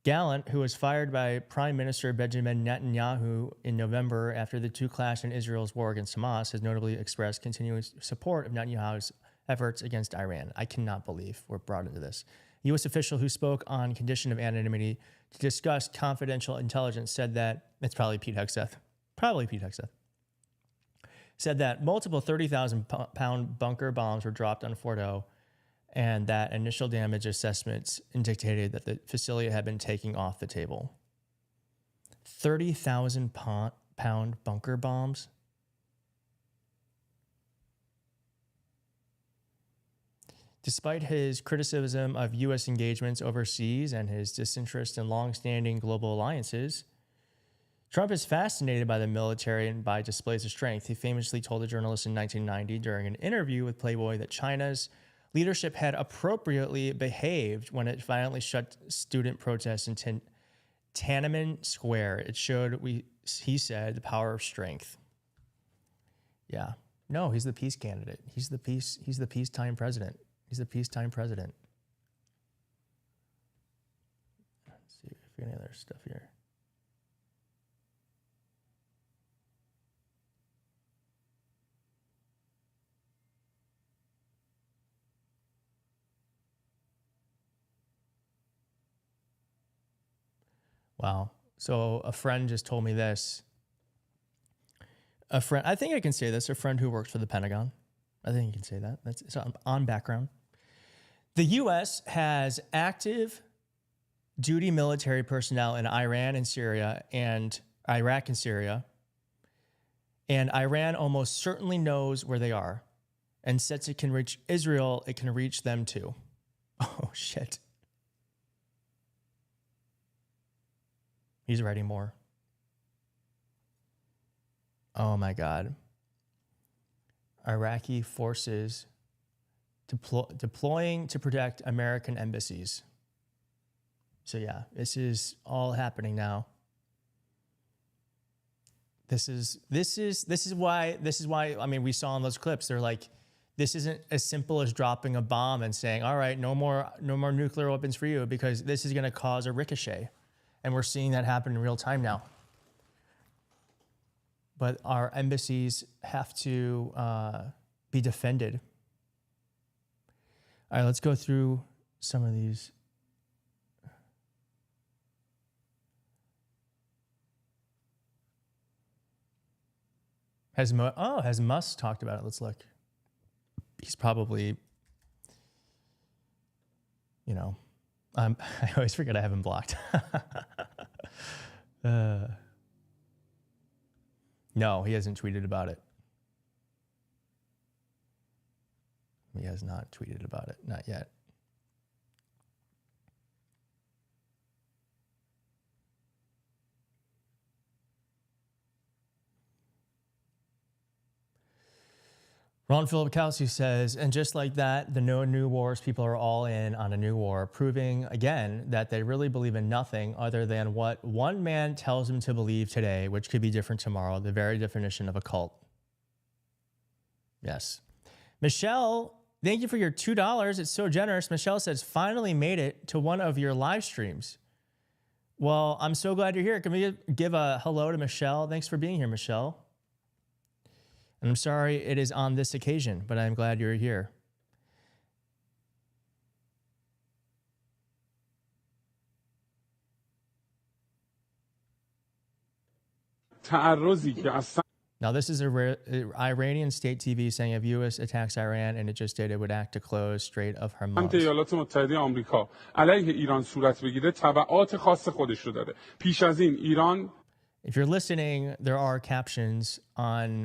Gallant, who was fired by Prime Minister Benjamin Netanyahu in November after the two clashed in Israel's war against Hamas, has notably expressed continuous support of Netanyahu's efforts against Iran. I cannot believe we're brought into this. A U.S. official who spoke on condition of anonymity to discuss confidential intelligence said that, it's probably Pete Hegseth, said that multiple 30,000-pound bunker bombs were dropped on Fordo and that initial damage assessments indicated that the facility had been taken off the table. 30,000-pound bunker bombs? Despite his criticism of U.S. engagements overseas and his disinterest in long-standing global alliances, Trump is fascinated by the military and by displays of strength. He famously told a journalist in 1990 during an interview with Playboy that China's leadership had appropriately behaved when it violently shut student protests in Tiananmen Square. It showed, he said, the power of strength. Yeah. No, he's the peace candidate. He's the peacetime president. He's the peacetime president. if any other stuff here. Wow. So a friend just told me this. A friend, I think I can say this, a friend who works for the Pentagon. I think you can say that. That's on background. The U.S. has active duty military personnel in Iran and Syria and Iraq and Syria. And Iran almost certainly knows where they are. And since it can reach Israel, it can reach them too. Oh, shit. He's writing more. Oh my God. Iraqi forces deploying to protect American embassies. So yeah, this is all happening now. This is why I mean, we saw in those clips, they're like, this isn't as simple as dropping a bomb and saying, all right, no more nuclear weapons for you, because this is going to cause a ricochet. And we're seeing that happen in real time now. But our embassies have to be defended. All right, let's go through some of these. Has Musk talked about it? Let's look. He's probably, you know, I always forget I have him blocked. No, he hasn't tweeted about it. He has not tweeted about it. Not yet. Ron Filipkowski says, and just like that, the no new wars, people are all in on a new war, proving again that they really believe in nothing other than what one man tells them to believe today, which could be different tomorrow, the very definition of a cult. Yes. Michelle, thank you for your $2. It's so generous. Michelle says, finally made it to one of your live streams. Well, I'm so glad you're here. Can we give a hello to Michelle? Thanks for being here, Michelle. And I'm sorry it is on this occasion, but I'm glad you're here. Now, this is Iranian state TV saying if U.S. attacks Iran, and it just did, it would act to close Strait of Hormuz. ایالات متحده آمریکا علیه ایران صورت بگیره تبعات خاص خودش رو داره. پیش از این ایران If you're listening, there are captions on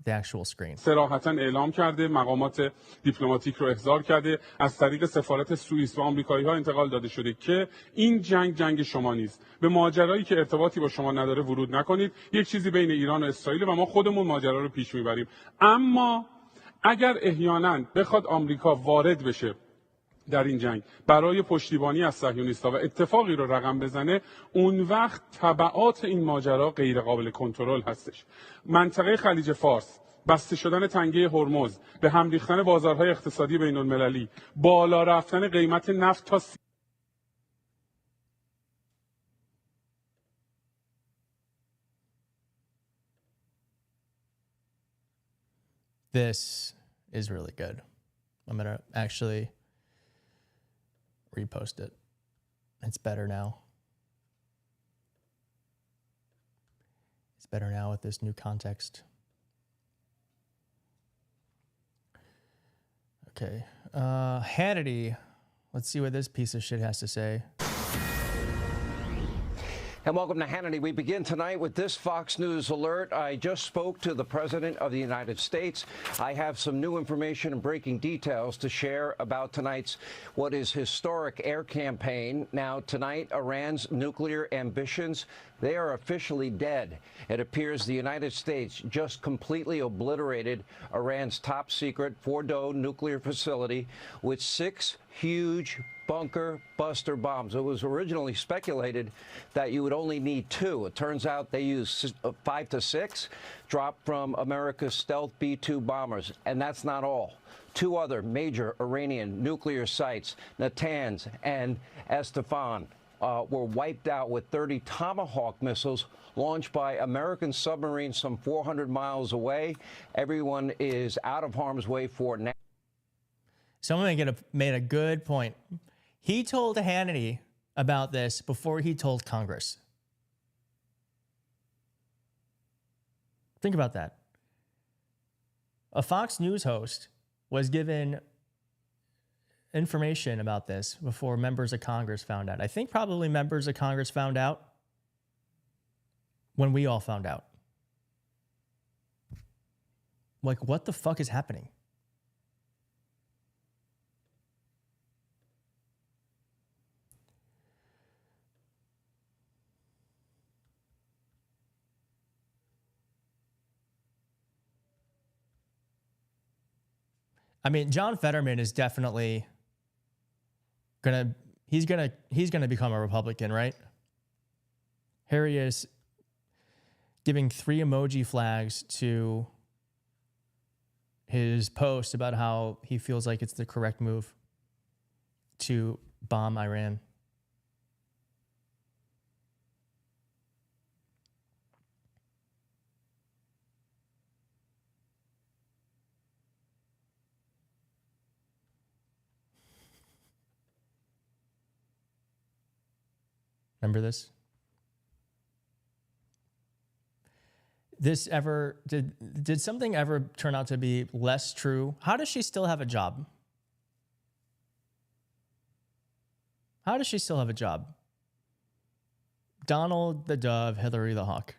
the actual screen. صراحتاً اعلام کرده، مقامات دیپلماتیک رو احضار کرده، از طریق سفارت سوئیس و آمریکایی‌ها انتقال داده شده که این جنگ شما نیست. به ماجرایی که ارتباطی با شما نداره ورود نکنید. یک چیزی بین ایران و اسرائیل و ما خودمون ماجرا رو پیش میبریم. اما اگر احیانا بخواد آمریکا وارد بشه در این جنگ برای پشتیبانی از صهیونیست‌ها و اتفاقی رو رقم بزنه، اون وقت تبعات این ماجرا غیر قابل کنترل هستش. منطقه خلیج فارس، بسته شدن تنگه هرمز، به هم ریختن بازارهای اقتصادی بین المللی، بالا رفتن قیمت نفت تا This is really good. I'm going to actually repost it. It's better now. It's better now with this new context. Okay. Hannity. Let's see what this piece of shit has to say. And welcome to Hannity. We begin tonight with this Fox News alert. I just spoke to the President of the United States. I have some new information and breaking details to share about tonight's what is historic air campaign. Now, tonight, Iran's nuclear ambitions, they are officially dead. It appears the United States just completely obliterated Iran's top secret Fordow nuclear facility with 6 huge bunker buster bombs. It was originally speculated that you would only need 2. It turns out they used 5 to 6 dropped from America's stealth B-2 bombers. And that's not all. 2 other major Iranian nuclear sites, Natanz and Esfahan, were wiped out with 30 Tomahawk missiles launched by American submarines some 400 miles away. Everyone is out of harm's way for now. Someone made a good point. He told Hannity about this before he told Congress. Think about that. A Fox News host was given information about this before members of Congress found out. I think probably members of Congress found out when we all found out. Like, what the fuck is happening? I mean, John Fetterman is definitely he's gonna become a Republican, right? Here he is giving 3 emoji flags to his post about how he feels like it's the correct move to bomb Iran. Remember this? Did something ever turn out to be less true? How does she still have a job? How does she still have a job? Donald the dove, Hillary the hawk.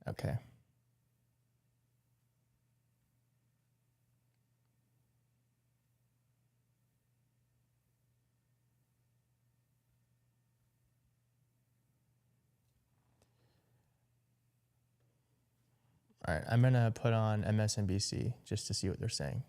Okay. All right, I'm going to put on MSNBC just to see what they're saying.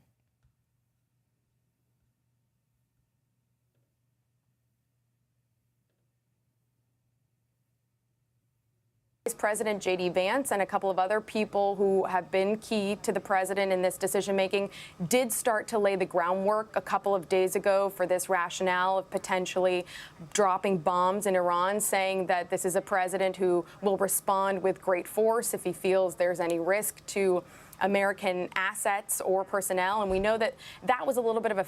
President J.D. Vance and a couple of other people who have been key to the president in this decision-making did start to lay the groundwork a couple of days ago for this rationale of potentially dropping bombs in Iran, saying that this is a president who will respond with great force if he feels there's any risk to American assets or personnel. And we know that that was a little bit of a...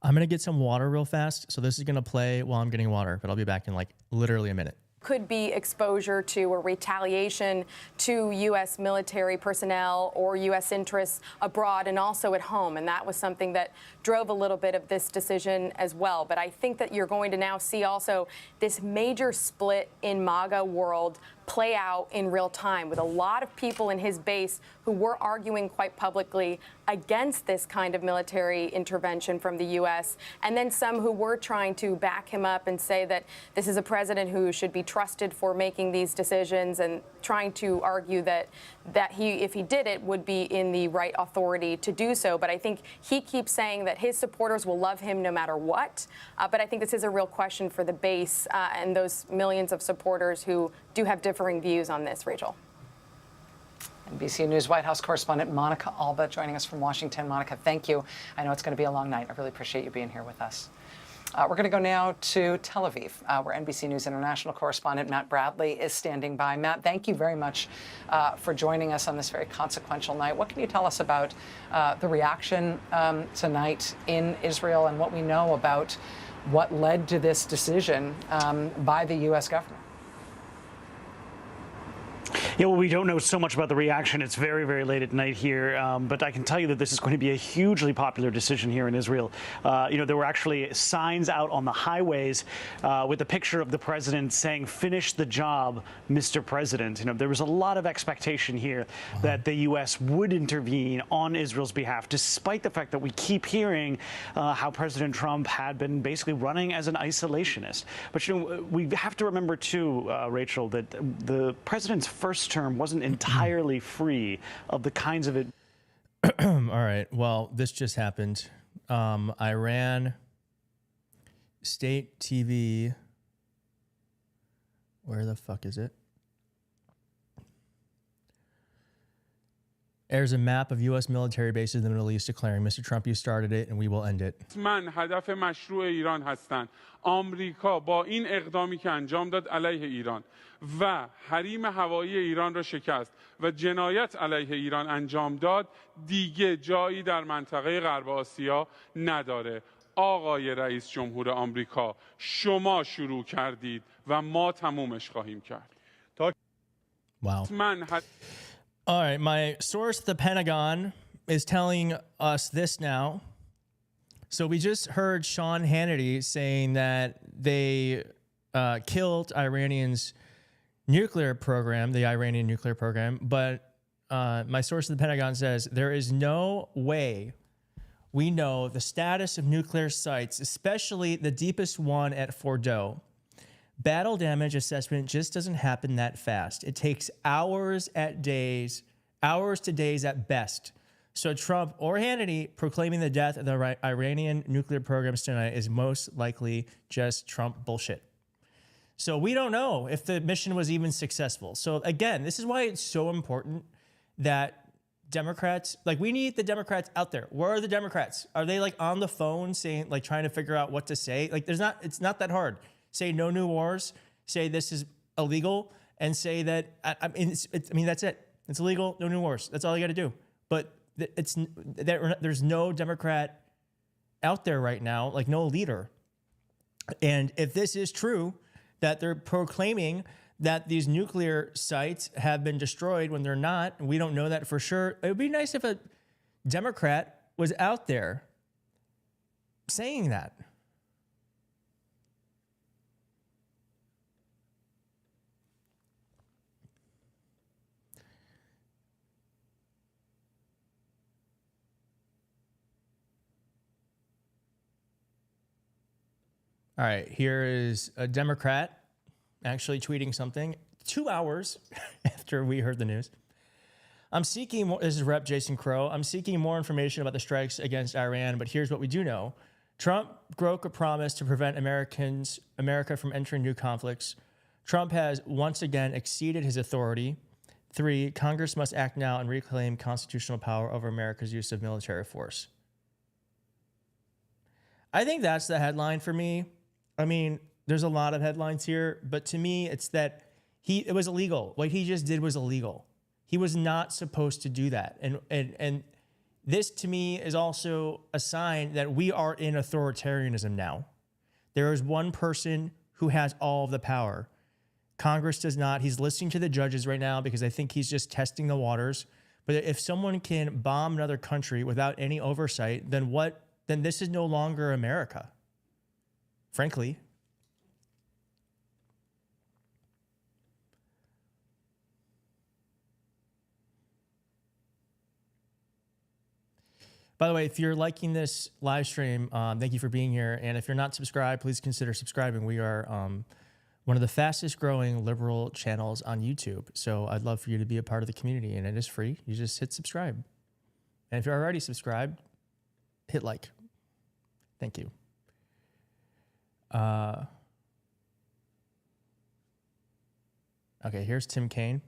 I'm going to get some water real fast. So this is going to play while I'm getting water, but I'll be back in like literally a minute. Could be exposure to or retaliation to U.S. military personnel or U.S. interests abroad and also at home. And that was something that drove a little bit of this decision as well. But I think that you're going to now see also this major split in MAGA world play out in real time, with a lot of people in his base who were arguing quite publicly against this kind of military intervention from the U.S., and then some who were trying to back him up and say that this is a president who should be trusted for making these decisions, and trying to argue that he, if he did it, would be in the right authority to do so. But I think he keeps saying that his supporters will love him no matter what. But I think this is a real question for the base and those millions of supporters who do have differing views on this, Rachel. NBC News White House correspondent Monica Alba joining us from Washington. Monica, thank you. I know it's going to be a long night. I really appreciate you being here with us. We're going to go now to Tel Aviv, where NBC News international correspondent Matt Bradley is standing by. Matt, thank you very much for joining us on this very consequential night. What can you tell us about the reaction tonight in Israel and what we know about what led to this decision by the U.S. government? Yeah, well, we don't know so much about the reaction. It's very, very late at night here. But I can tell you that this is going to be a hugely popular decision here in Israel. There were actually signs out on the highways with a picture of the president saying, "Finish the job, Mr. President." There was a lot of expectation here that the U.S. would intervene on Israel's behalf, despite the fact that we keep hearing how President Trump had been basically running as an isolationist. But we have to remember, too, Rachel, that the president's first term wasn't entirely free of the kinds of it. All right. Well, this just happened. Iran state TV. Where the fuck is it? There's a map of U.S. military bases in the Middle East declaring, Mr. Trump, you started it and we will end it. من هدف مشروع ایران هستند. آمریکا با این اقدامی که انجام داد علیه ایران و حریم هوایی ایران را شکست و جنایت علیه ایران انجام داد دیگه جایی در منطقه غرب آسیا نداره. آقای رئیس جمهور آمریکا شما شروع کردید و ما تمومش خواهیم کرد. Wow. All right, my source, the Pentagon, is telling us this now. So we just heard Sean Hannity saying that they killed Iranian's nuclear program, the Iranian nuclear program. But my source of the Pentagon says there is no way we know the status of nuclear sites, especially the deepest one at Fordo. Battle damage assessment just doesn't happen that fast. It takes hours to days at best. So Trump or Hannity proclaiming the death of the Iranian nuclear programs tonight is most likely just Trump bullshit. So we don't know if the mission was even successful. So again, this is why it's so important that Democrats, like we need the Democrats out there. Where are the Democrats? Are they like on the phone saying, like trying to figure out what to say? Like it's not that hard. Say no new wars, say this is illegal, and say that, I mean, that's it. It's illegal, no new wars. That's all you got to do. But there's no Democrat out there right now, like no leader. And if this is true, that they're proclaiming that these nuclear sites have been destroyed when they're not, and we don't know that for sure, it would be nice if a Democrat was out there saying that. All right, here is a Democrat actually tweeting something 2 hours after we heard the news. I'm seeking more, this is Rep. Jason Crow. I'm seeking more information about the strikes against Iran, but here's what we do know. Trump broke a promise to prevent America from entering new conflicts. Trump has once again exceeded his authority. 3, Congress must act now and reclaim constitutional power over America's use of military force. I think that's the headline for me. I mean, there's a lot of headlines here, but to me, it's that it was illegal. What he just did was illegal. He was not supposed to do that. And this to me is also a sign that we are in authoritarianism now. There is one person who has all of the power. Congress does not. He's listening to the judges right now because I think he's just testing the waters. But if someone can bomb another country without any oversight, then this is no longer America. Frankly. By the way, if you're liking this live stream, thank you for being here. And if you're not subscribed, please consider subscribing. We are one of the fastest growing liberal channels on YouTube. So I'd love for you to be a part of the community, and it is free. You just hit subscribe. And if you're already subscribed, hit like. Thank you. Okay, here's Tim Kaine.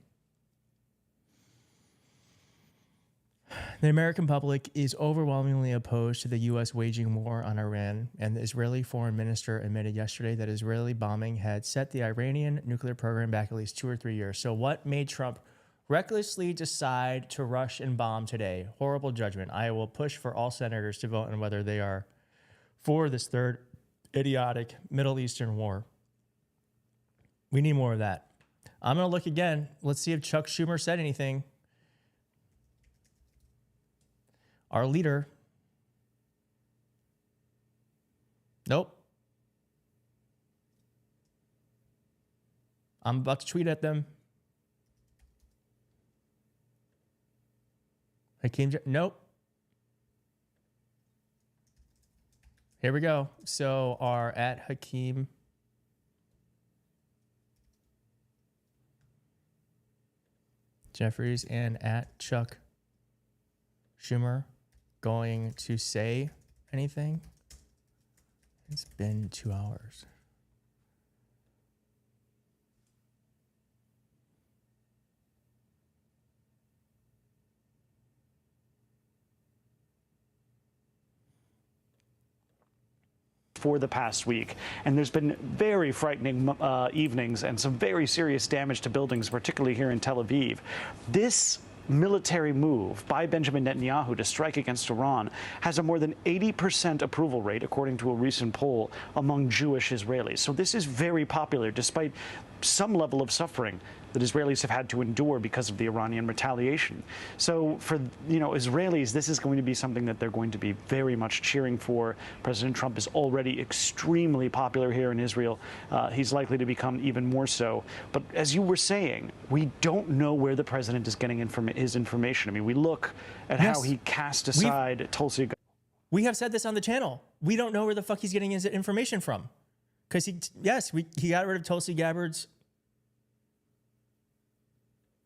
The American public is overwhelmingly opposed to the U.S. waging war on Iran, and the Israeli foreign minister admitted yesterday that Israeli bombing had set the Iranian nuclear program back at least 2 or 3 years. So what made Trump recklessly decide to rush and bomb today? Horrible judgment. I will push for all senators to vote on whether they are for this third idiotic Middle Eastern war. We need more of that. I'm going to look again. Let's see if Chuck Schumer said anything. Our leader. Nope. I'm about to tweet at them. Nope. Here we go. So our at Hakeem Jeffries and at Chuck Schumer going to say anything? It's been 2 hours. for the past week. And there's been very frightening evenings and some very serious damage to buildings, particularly here in Tel Aviv. This military move by Benjamin Netanyahu to strike against Iran has a more than 80% approval rate, according to a recent poll, among Jewish Israelis. So this is very popular, despite some level of suffering that Israelis have had to endure because of the Iranian retaliation. So for Israelis, this is going to be something that they're going to be very much cheering for. President Trump is already extremely popular here in Israel. He's likely to become even more so. But as you were saying, we don't know where the president is getting his information. I mean, we look at how he cast aside Tulsi. We have said this on the channel. We don't know where the fuck he's getting his information from. Because he got rid of Tulsi Gabbard's.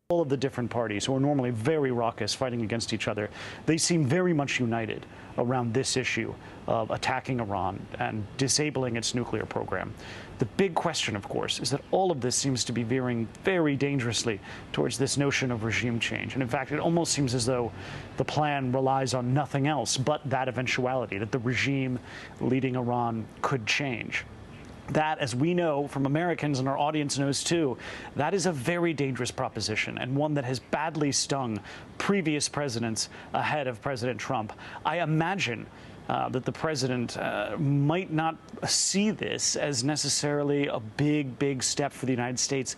All of the different parties, who are normally very raucous, fighting against each other, they seem very much united around this issue of attacking Iran and disabling its nuclear program. The big question, of course, is that all of this seems to be veering very dangerously towards this notion of regime change. And in fact, it almost seems as though the plan relies on nothing else but that eventuality, that the regime leading Iran could change. That, as we know from Americans, and our audience knows too, that is a very dangerous proposition, and one that has badly stung previous presidents ahead of President Trump. I imagine that the president might not see this as necessarily a big step for the United States,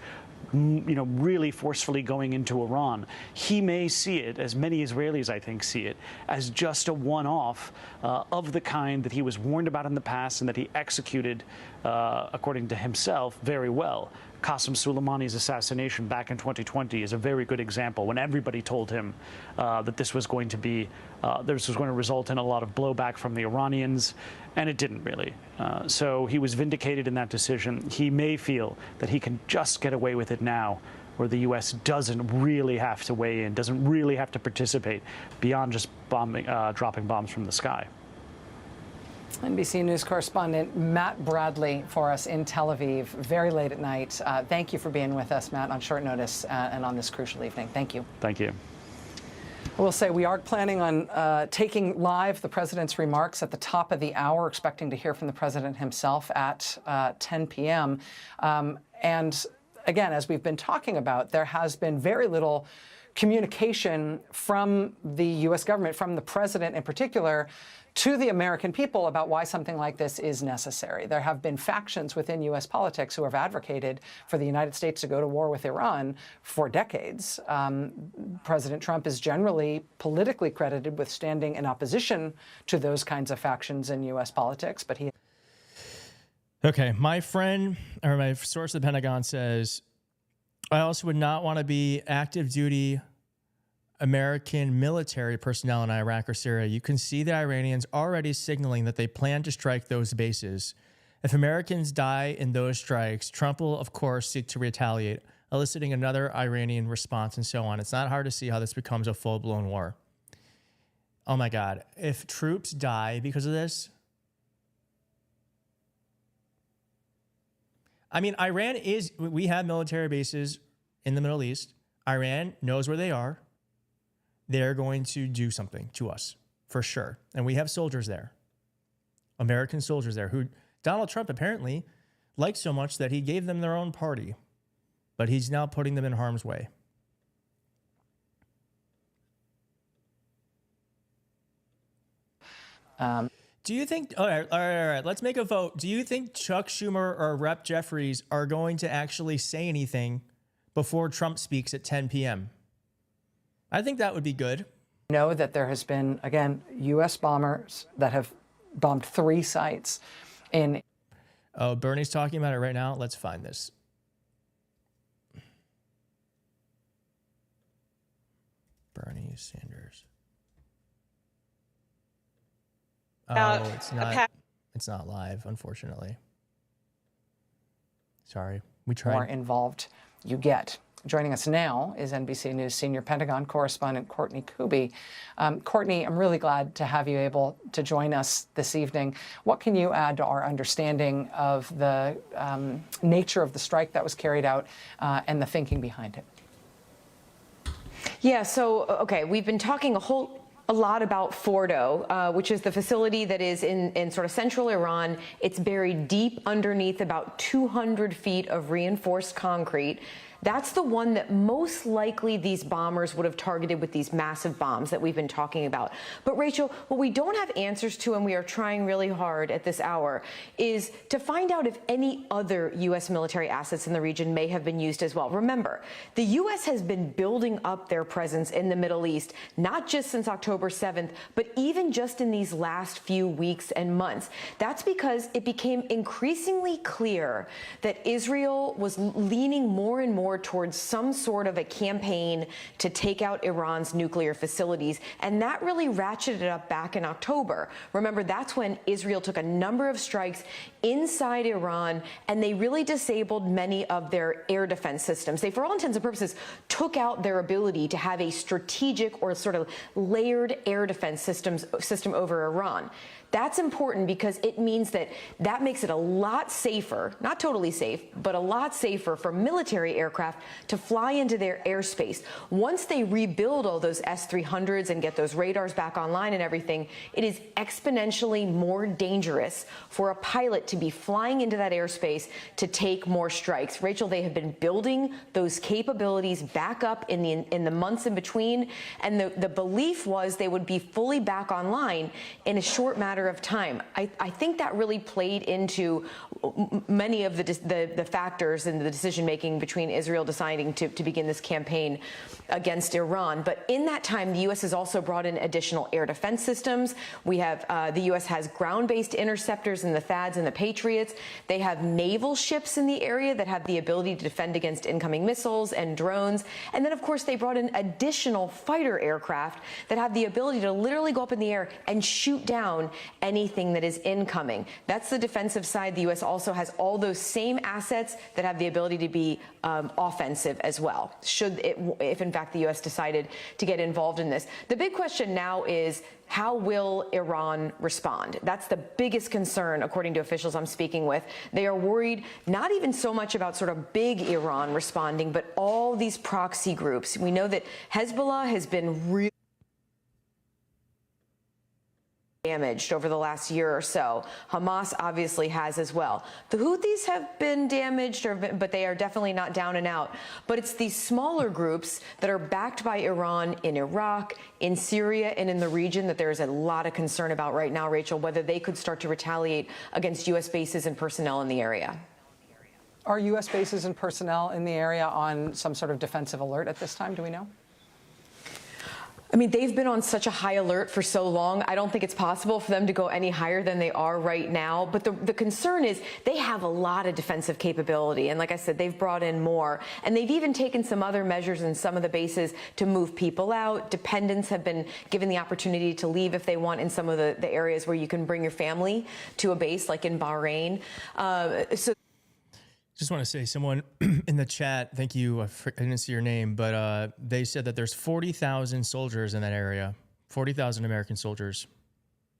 really forcefully going into Iran. He may see it, as many Israelis, I think, see it, as just a one-off of the kind that he was warned about in the past and that he executed, according to himself, very well. Qasem Soleimani's assassination back in 2020 is a very good example, when everybody told him that this was going to result in a lot of blowback from the Iranians, and it didn't really. So he was vindicated in that decision. He may feel that he can just get away with it now, where the U.S. doesn't really have to weigh in, doesn't really have to participate beyond just dropping bombs from the sky. NBC News correspondent Matt Bradley for us in Tel Aviv, very late at night. Thank you for being with us, Matt, on short notice and on this crucial evening. Thank you. Thank you. I will say we are planning on taking live the president's remarks at the top of the hour, expecting to hear from the president himself at 10 p.m. And again, as we've been talking about, there has been very little communication from the U.S. government, from the president in particular, to the American people about why something like this is necessary. There have been factions within U.S. politics who have advocated for the United States to go to war with Iran for decades. President Trump is generally politically credited with standing in opposition to those kinds of factions in U.S. politics, but he... Okay, my friend, or my source at the Pentagon says, I also would not want to be active duty American military personnel in Iraq or Syria. You can see the Iranians already signaling that they plan to strike those bases. If Americans die in those strikes, Trump will, of course, seek to retaliate, eliciting another Iranian response and so on. It's not hard to see how this becomes a full-blown war. Oh my God. If troops die because of this, I mean, we have military bases in the Middle East. Iran knows where they are. They're going to do something to us, for sure. And we have soldiers there, American soldiers there, who Donald Trump apparently liked so much that he gave them their own party, but he's now putting them in harm's way. Do you think, all right, let's make a vote. Do you think Chuck Schumer or Rep. Jeffries are going to actually say anything before Trump speaks at 10 p.m.? I think that would be good. Know that there has been, again, U.S. bombers that have bombed 3 sites in... Oh, Bernie's talking about it right now. Let's find this. Bernie Sanders. Oh, it's not live, unfortunately. Sorry, we tried. More involved you get. Joining us now is NBC News senior Pentagon correspondent Courtney Kuby. Courtney, I'm really glad to have you able to join us this evening. What can you add to our understanding of the nature of the strike that was carried out and the thinking behind it? Yeah, so, okay, we've been talking a a lot about Fordo, which is the facility that is in sort of central Iran. It's buried deep underneath about 200 feet of reinforced concrete. That's the one that most likely these bombers would have targeted with these massive bombs that we've been talking about. But Rachel, what we don't have answers to, and we are trying really hard at this hour, is to find out if any other U.S. military assets in the region may have been used as well. Remember, the U.S. has been building up their presence in the Middle East, not just since October 7th, but even just in these last few weeks and months. That's because it became increasingly clear that Israel was leaning more and more towards some sort of a campaign to take out Iran's nuclear facilities. And that really ratcheted up back in October. Remember, that's when Israel took a number of strikes inside Iran, and they really disabled many of their air defense systems. They, for all intents and purposes, took out their ability to have a strategic or sort of layered air defense system over Iran. That's important because it means that makes it a lot safer, not totally safe, but a lot safer for military aircraft to fly into their airspace. Once they rebuild all those S-300s and get those radars back online and everything, it is exponentially more dangerous for a pilot to be flying into that airspace to take more strikes. Rachel, they have been building those capabilities back up in the months in between, and the belief was they would be fully back online in a short matter of time. I think that really played into many of the factors in the decision making between Israel deciding to begin this campaign against Iran. But in that time, the U.S. has also brought in additional air defense systems. We have the U.S. has ground-based interceptors in the THAADs and the Patriots. They have naval ships in the area that have the ability to defend against incoming missiles and drones. And then, of course, they brought in additional fighter aircraft that have the ability to literally go up in the air and shoot down anything that is incoming. That's the defensive side. The U.S. also has all those same assets that have the ability to be offensive as well, if in fact the U.S. decided to get involved in this. The big question now is, how will Iran respond? That's the biggest concern, according to officials I'm speaking with. They are worried not even so much about sort of big Iran responding, but all these proxy groups. We know that Hezbollah has been really damaged over the last year or so. Hamas obviously has as well. The Houthis have been damaged, but they are definitely not down and out. But it's these smaller groups that are backed by Iran in Iraq, in Syria, and in the region that there is a lot of concern about right now, Rachel, whether they could start to retaliate against U.S. bases and personnel in the area. Are U.S. bases and personnel in the area on some sort of defensive alert at this time? Do we know? I mean, they've been on such a high alert for so long. I don't think it's possible for them to go any higher than they are right now. But the concern is they have a lot of defensive capability. And like I said, they've brought in more. And they've even taken some other measures in some of the bases to move people out. Dependents have been given the opportunity to leave if they want in some of the areas where you can bring your family to a base, like in Bahrain. Just want to say, someone in the chat, thank you, I didn't see your name, but they said that there's 40,000 soldiers in that area, 40,000 American soldiers.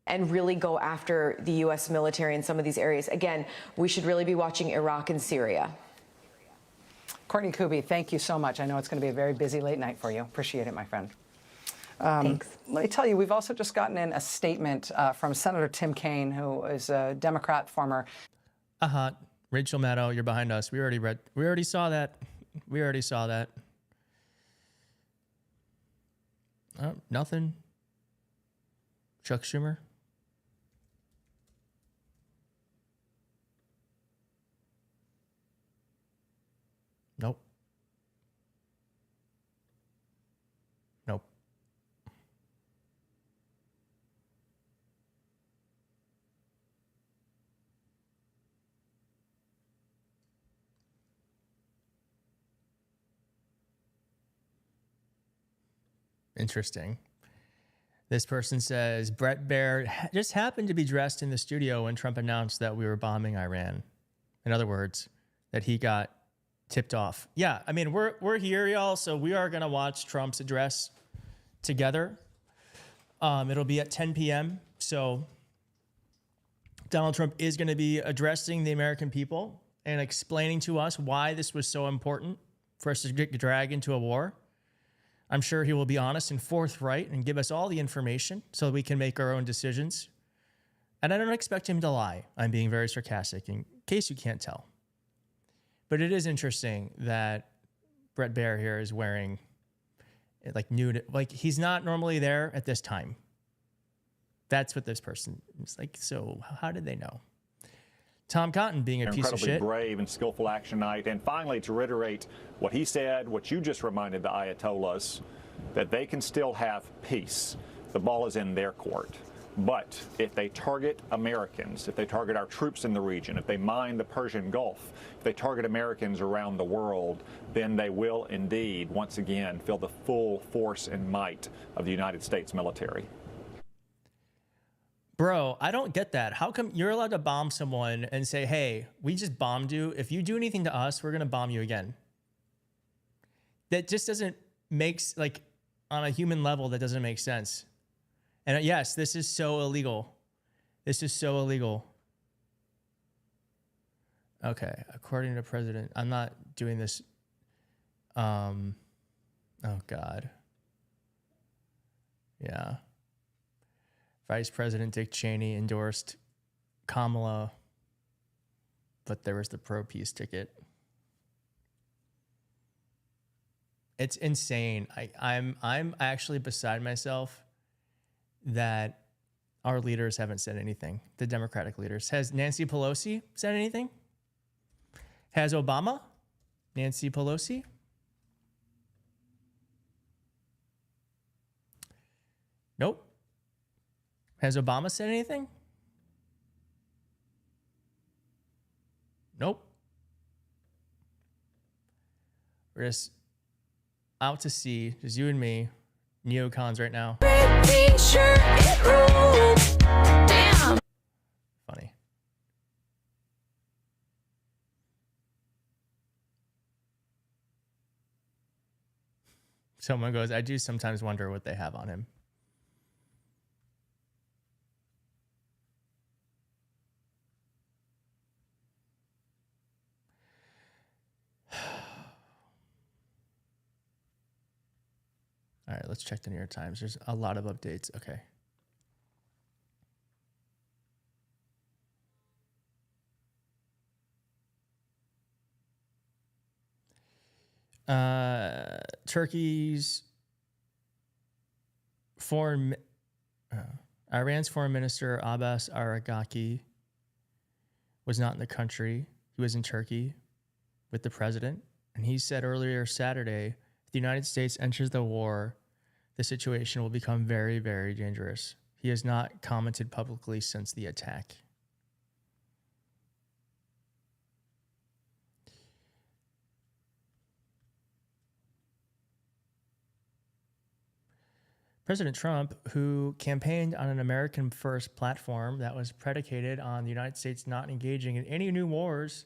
And really go after the U.S. military in some of these areas. Again, we should really be watching Iraq and Syria. Courtney Kuby, thank you so much. I know it's going to be a very busy late night for you. Appreciate it, my friend. Thanks. Let me tell you, we've also just gotten in a statement from Senator Tim Kaine, who is a Democrat, former. Rachel Maddow, you're behind us. We already saw that. Nothing. Chuck Schumer. Nope. Interesting. This person says, Brett Baer just happened to be dressed in the studio when Trump announced that we were bombing Iran. In other words, that he got tipped off. Yeah, I mean, we're here, y'all, so we are going to watch Trump's address together. It'll be at 10 p.m. So Donald Trump is going to be addressing the American people and explaining to us why this was so important for us to get dragged into a war. I'm sure he will be honest and forthright and give us all the information so that we can make our own decisions. And I don't expect him to lie. I'm being very sarcastic in case you can't tell. But it is interesting that Bret Baier here is wearing like nude, like he's not normally there at this time. That's what this person is like. So how did they know? Tom Cotton being a piece of shit. Incredibly brave and skillful action night. And finally, to reiterate what he said, what you just reminded the Ayatollahs, that they can still have peace. The ball is in their court. But if they target Americans, if they target our troops in the region, if they mine the Persian Gulf, if they target Americans around the world, then they will indeed, once again, feel the full force and might of the United States military. Bro, I don't get that. How come you're allowed to bomb someone and say, hey, we just bombed you. If you do anything to us, we're going to bomb you again. That just doesn't make, like, on a human level, that doesn't make sense. And yes, this is so illegal. This is so illegal. Okay, according to President, I'm not doing this. Oh, God. Yeah. Vice President Dick Cheney endorsed Kamala, but there was the pro-peace ticket. It's insane. I'm actually beside myself that our leaders haven't said anything. The Democratic leaders. Has Nancy Pelosi said anything? Has Obama? Nancy Pelosi? Nope. Has Obama said anything? Nope. We're just out to sea, just you and me, neocons right now. Damn. Funny. Someone goes, I do sometimes wonder what they have on him. All right, let's check the New York Times. There's a lot of updates. Okay. Turkey's Iran's foreign minister Abbas Aragaki was not in the country. He was in Turkey with the president. And he said earlier Saturday, if the United States enters the war, the situation will become very, very dangerous. He has not commented publicly since the attack. President Trump, who campaigned on an American First platform that was predicated on the United States not engaging in any new wars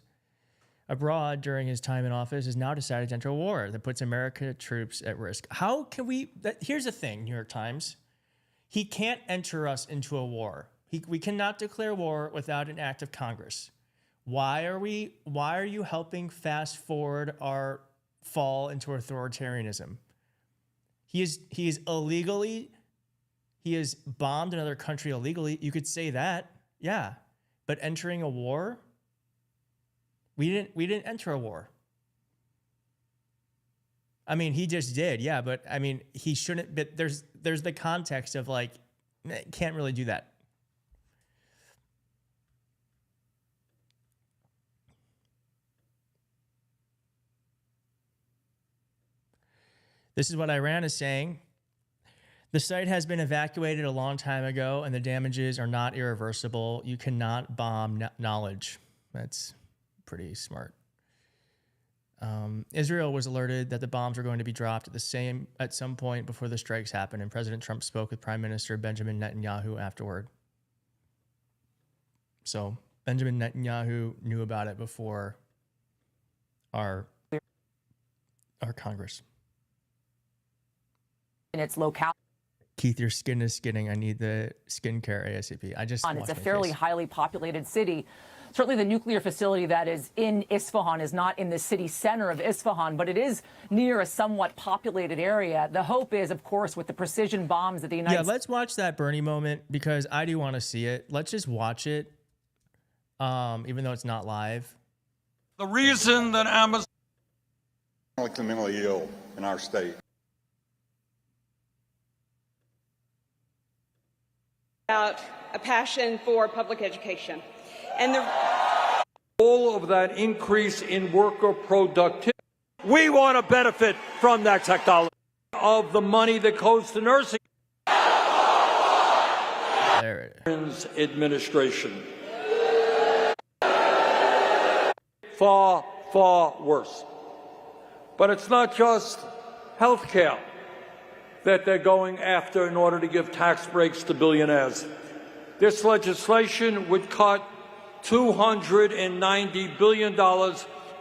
abroad during his time in office, has now decided to enter a war that puts American troops at risk. How can we? Here's the thing, New York Times. He can't enter us into a war. We cannot declare war without an act of Congress. Why are you helping fast forward our fall into authoritarianism? He has bombed another country illegally. You could say that, yeah. But entering a war? We didn't enter a war. I mean, he just did, yeah, but I mean, he shouldn't, but there's the context of like, can't really do that. This is what Iran is saying. The site has been evacuated a long time ago and the damages are not irreversible. You cannot bomb knowledge. That's pretty smart. Israel was alerted that the bombs were going to be dropped at some point before the strikes happened, and President Trump spoke with Prime Minister Benjamin Netanyahu afterward. So Benjamin Netanyahu knew about it before our Congress. In its locale. Keith, your skin is skinning. I need the skincare ASAP. I just It's a fairly highly populated city. Certainly the nuclear facility that is in Isfahan is not in the city center of Isfahan, but it is near a somewhat populated area. The hope is, of course, with the precision bombs that the United States... Yeah, let's watch that Bernie moment because I do want to see it. Let's just watch it, even though it's not live. The reason that Amazon... mentally ill in our state. About a passion for public education. And all of that increase in worker productivity, we want to benefit from that technology. Of the money that goes to nursing. There it is. Administration. Far, far worse. But it's not just health care that they're going after in order to give tax breaks to billionaires. This legislation would cut $290 billion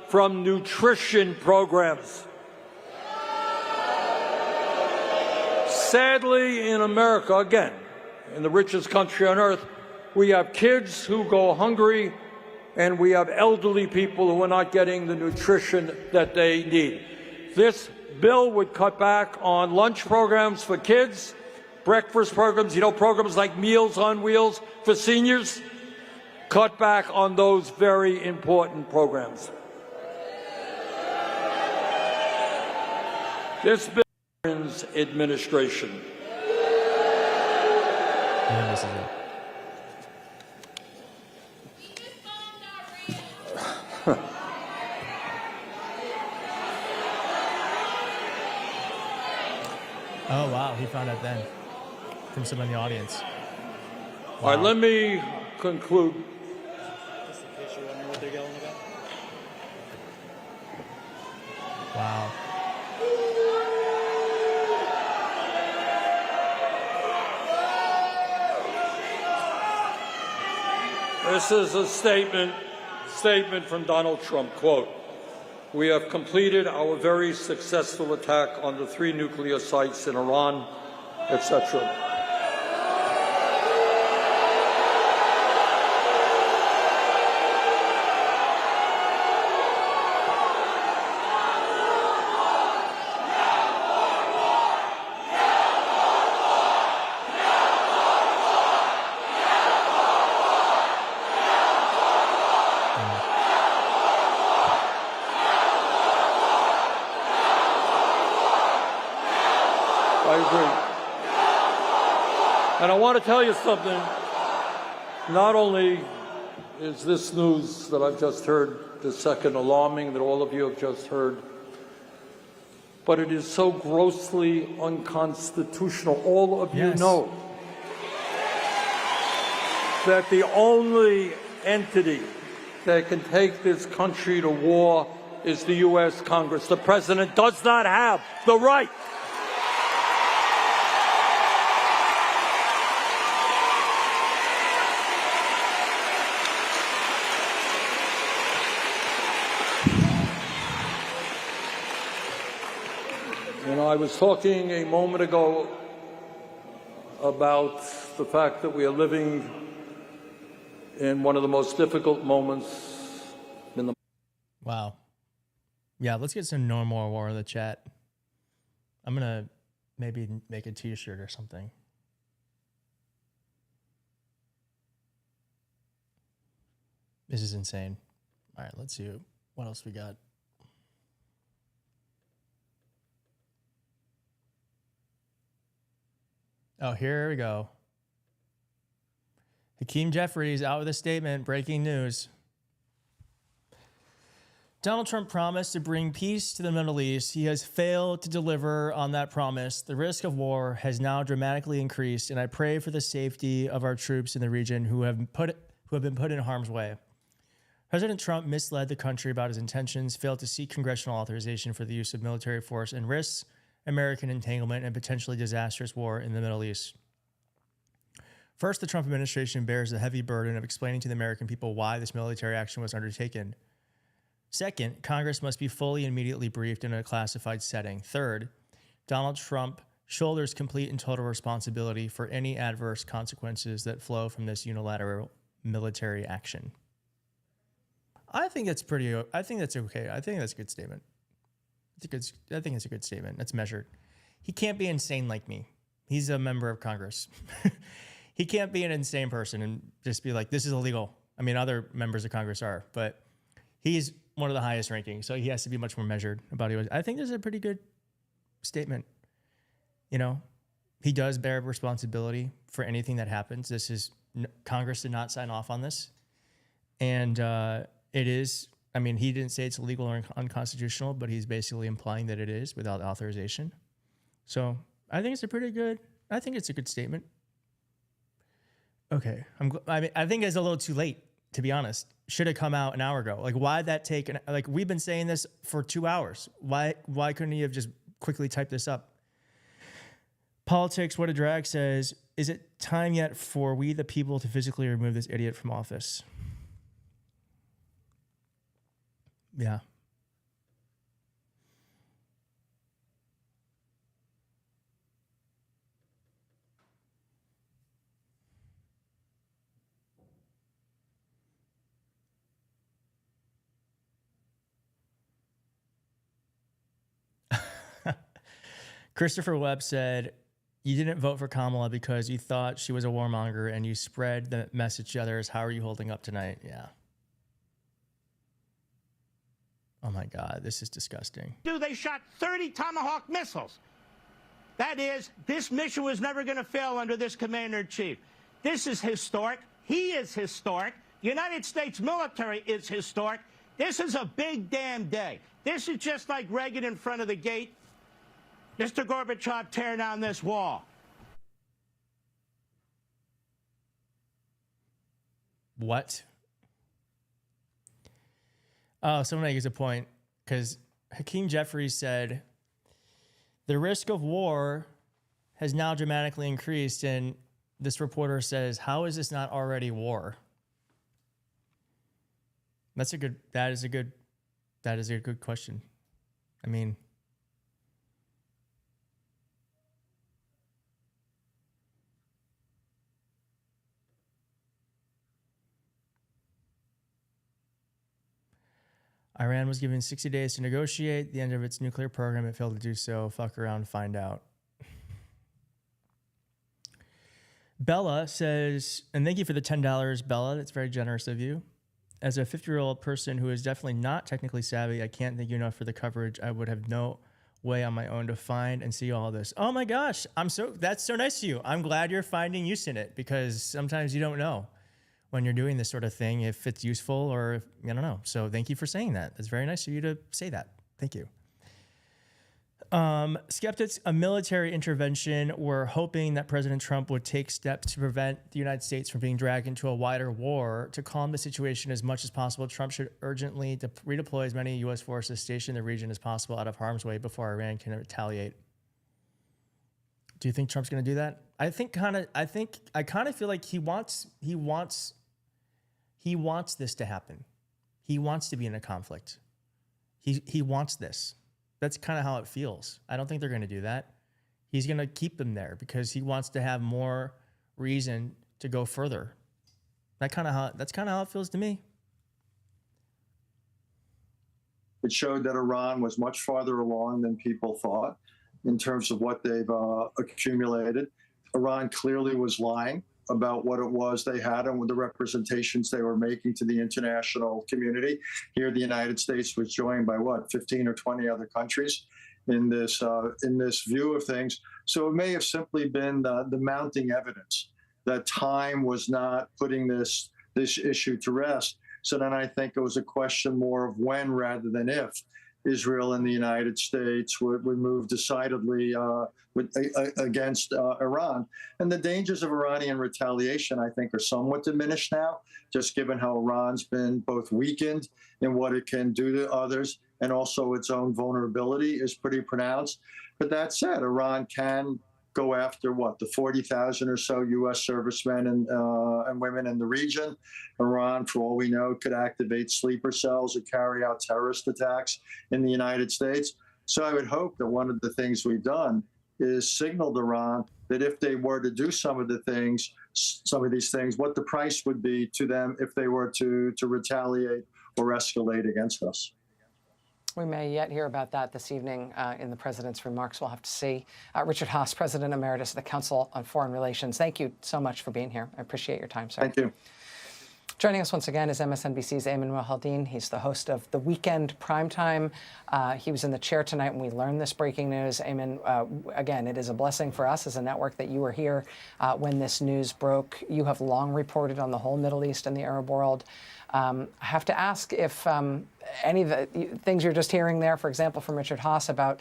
from nutrition programs. Sadly, in America, again, in the richest country on earth, we have kids who go hungry and we have elderly people who are not getting the nutrition that they need. This bill would cut back on lunch programs for kids, breakfast programs, programs like Meals on Wheels for seniors, cut back on those very important programs. This bill ends administration. And this is it. Oh, wow. He found out then from someone in the audience. Wow. All right, let me conclude. Wow. This is a statement from Donald Trump, quote, "We have completed our very successful attack on the 3 nuclear sites in Iran," etc. I agree. And I want to tell you something. Not only is this news that I've just heard, the second alarming that all of you have just heard, but it is so grossly unconstitutional. All of you know that the only entity that can take this country to war is the U.S. Congress. The president does not have the right . I was talking a moment ago about the fact that we are living in one of the most difficult moments in the... Wow. Yeah, let's get some normal war in the chat. I'm going to maybe make a t-shirt or something. This is insane. All right, let's see what else we got. Oh, here we go. Hakeem Jeffries out with a statement. Breaking news. Donald Trump promised to bring peace to the Middle East. He has failed to deliver on that promise. The risk of war has now dramatically increased, and I pray for the safety of our troops in the region who have been put in harm's way. President Trump misled the country about his intentions, failed to seek congressional authorization for the use of military force, and risks American entanglement and potentially disastrous war in the Middle East. First, the Trump administration bears the heavy burden of explaining to the American people why this military action was undertaken. Second, Congress must be fully and immediately briefed in a classified setting. Third, Donald Trump shoulders complete and total responsibility for any adverse consequences that flow from this unilateral military action. I think that's pretty. I think that's okay. I think that's a good statement. I think it's a good statement. That's measured. He can't be insane like me. He's a member of Congress. He can't be an insane person and just be like, this is illegal. I mean, other members of Congress are, but he's one of the highest ranking, so he has to be much more measured about it. I think this is a pretty good statement. You know, he does bear responsibility for anything that happens. This is, Congress did not sign off on this. And it is, I mean, he didn't say it's illegal or unconstitutional, but he's basically implying that it is without authorization. So I think it's a good statement. Okay. I think it's a little too late, to be honest. Should have come out an hour ago. Like, why'd that take, like, we've been saying this for 2 hours. Why couldn't he have just quickly typed this up? Politics, What a Drag says, is it time yet for we the people to physically remove this idiot from office? Yeah. Christopher Webb said, you didn't vote for Kamala because you thought she was a warmonger and you spread the message to others. How are you holding up tonight? Yeah. Oh my God, this is disgusting. They shot 30 Tomahawk missiles. That is, this mission was never going to fail under this commander-in-chief. This is historic. He is historic. The United States military is historic. This is a big damn day. This is just like Reagan in front of the gate. Mr. Gorbachev, tear down this wall. What? Oh, someone makes a point, because Hakeem Jeffries said, the risk of war has now dramatically increased, and this reporter says, how is this not already war? That is a good question. I mean, Iran was given 60 days to negotiate the end of its nuclear program. It failed to do so. Fuck around, find out. Bella says, and thank you for the $10, Bella. That's very generous of you. As a 50-year-old person who is definitely not technically savvy, I can't thank you enough for the coverage. I would have no way on my own to find and see all this. Oh my gosh, that's so nice of you. I'm glad you're finding use in it, because sometimes you don't know when you're doing this sort of thing, if it's useful or if, I don't know. So thank you for saying that. It's very nice of you to say that. Thank you. Skeptics, a military intervention. We're hoping that President Trump would take steps to prevent the United States from being dragged into a wider war. To calm the situation as much as possible, Trump should urgently redeploy as many U.S. forces stationed in the region as possible out of harm's way before Iran can retaliate. Do you think Trump's going to do that? I kind of feel like he wants this to happen. He wants to be in a conflict. He wants this. That's kind of how it feels. I don't think they're going to do that. He's going to keep them there because he wants to have more reason to go further. That's kind of how it feels to me. It showed that Iran was much farther along than people thought in terms of what they've accumulated. Iran clearly was lying about what it was they had and the representations they were making to the international community. Here, the United States was joined by 15 or 20 other countries in this view of things. So it may have simply been the mounting evidence that time was not putting this issue to rest. So then I think it was a question more of when rather than if Israel and the United States would move decidedly against Iran. And the dangers of Iranian retaliation, I think, are somewhat diminished now, just given how Iran's been both weakened in what it can do to others, and also its own vulnerability is pretty pronounced. But that said, Iran can go after the 40,000 or so U.S. servicemen and women in the region. Iran, for all we know, could activate sleeper cells or carry out terrorist attacks in the United States. So I would hope that one of the things we've done is signaled Iran that if they were to do some of these things, what the price would be to them if they were to retaliate or escalate against us. We may yet hear about that this evening in the president's remarks. We'll have to see. Richard Haass, President Emeritus of the Council on Foreign Relations, thank you so much for being here. I appreciate your time, sir. Thank you. Joining us once again is MSNBC's Ayman Mohaldin. He's the host of The Weekend Primetime. He was in the chair tonight when we learned this breaking news. Ayman, again, it is a blessing for us as a network that you were here when this news broke. You have long reported on the whole Middle East and the Arab world. I have to ask if any of the things you're just hearing there, for example, from Richard Haass about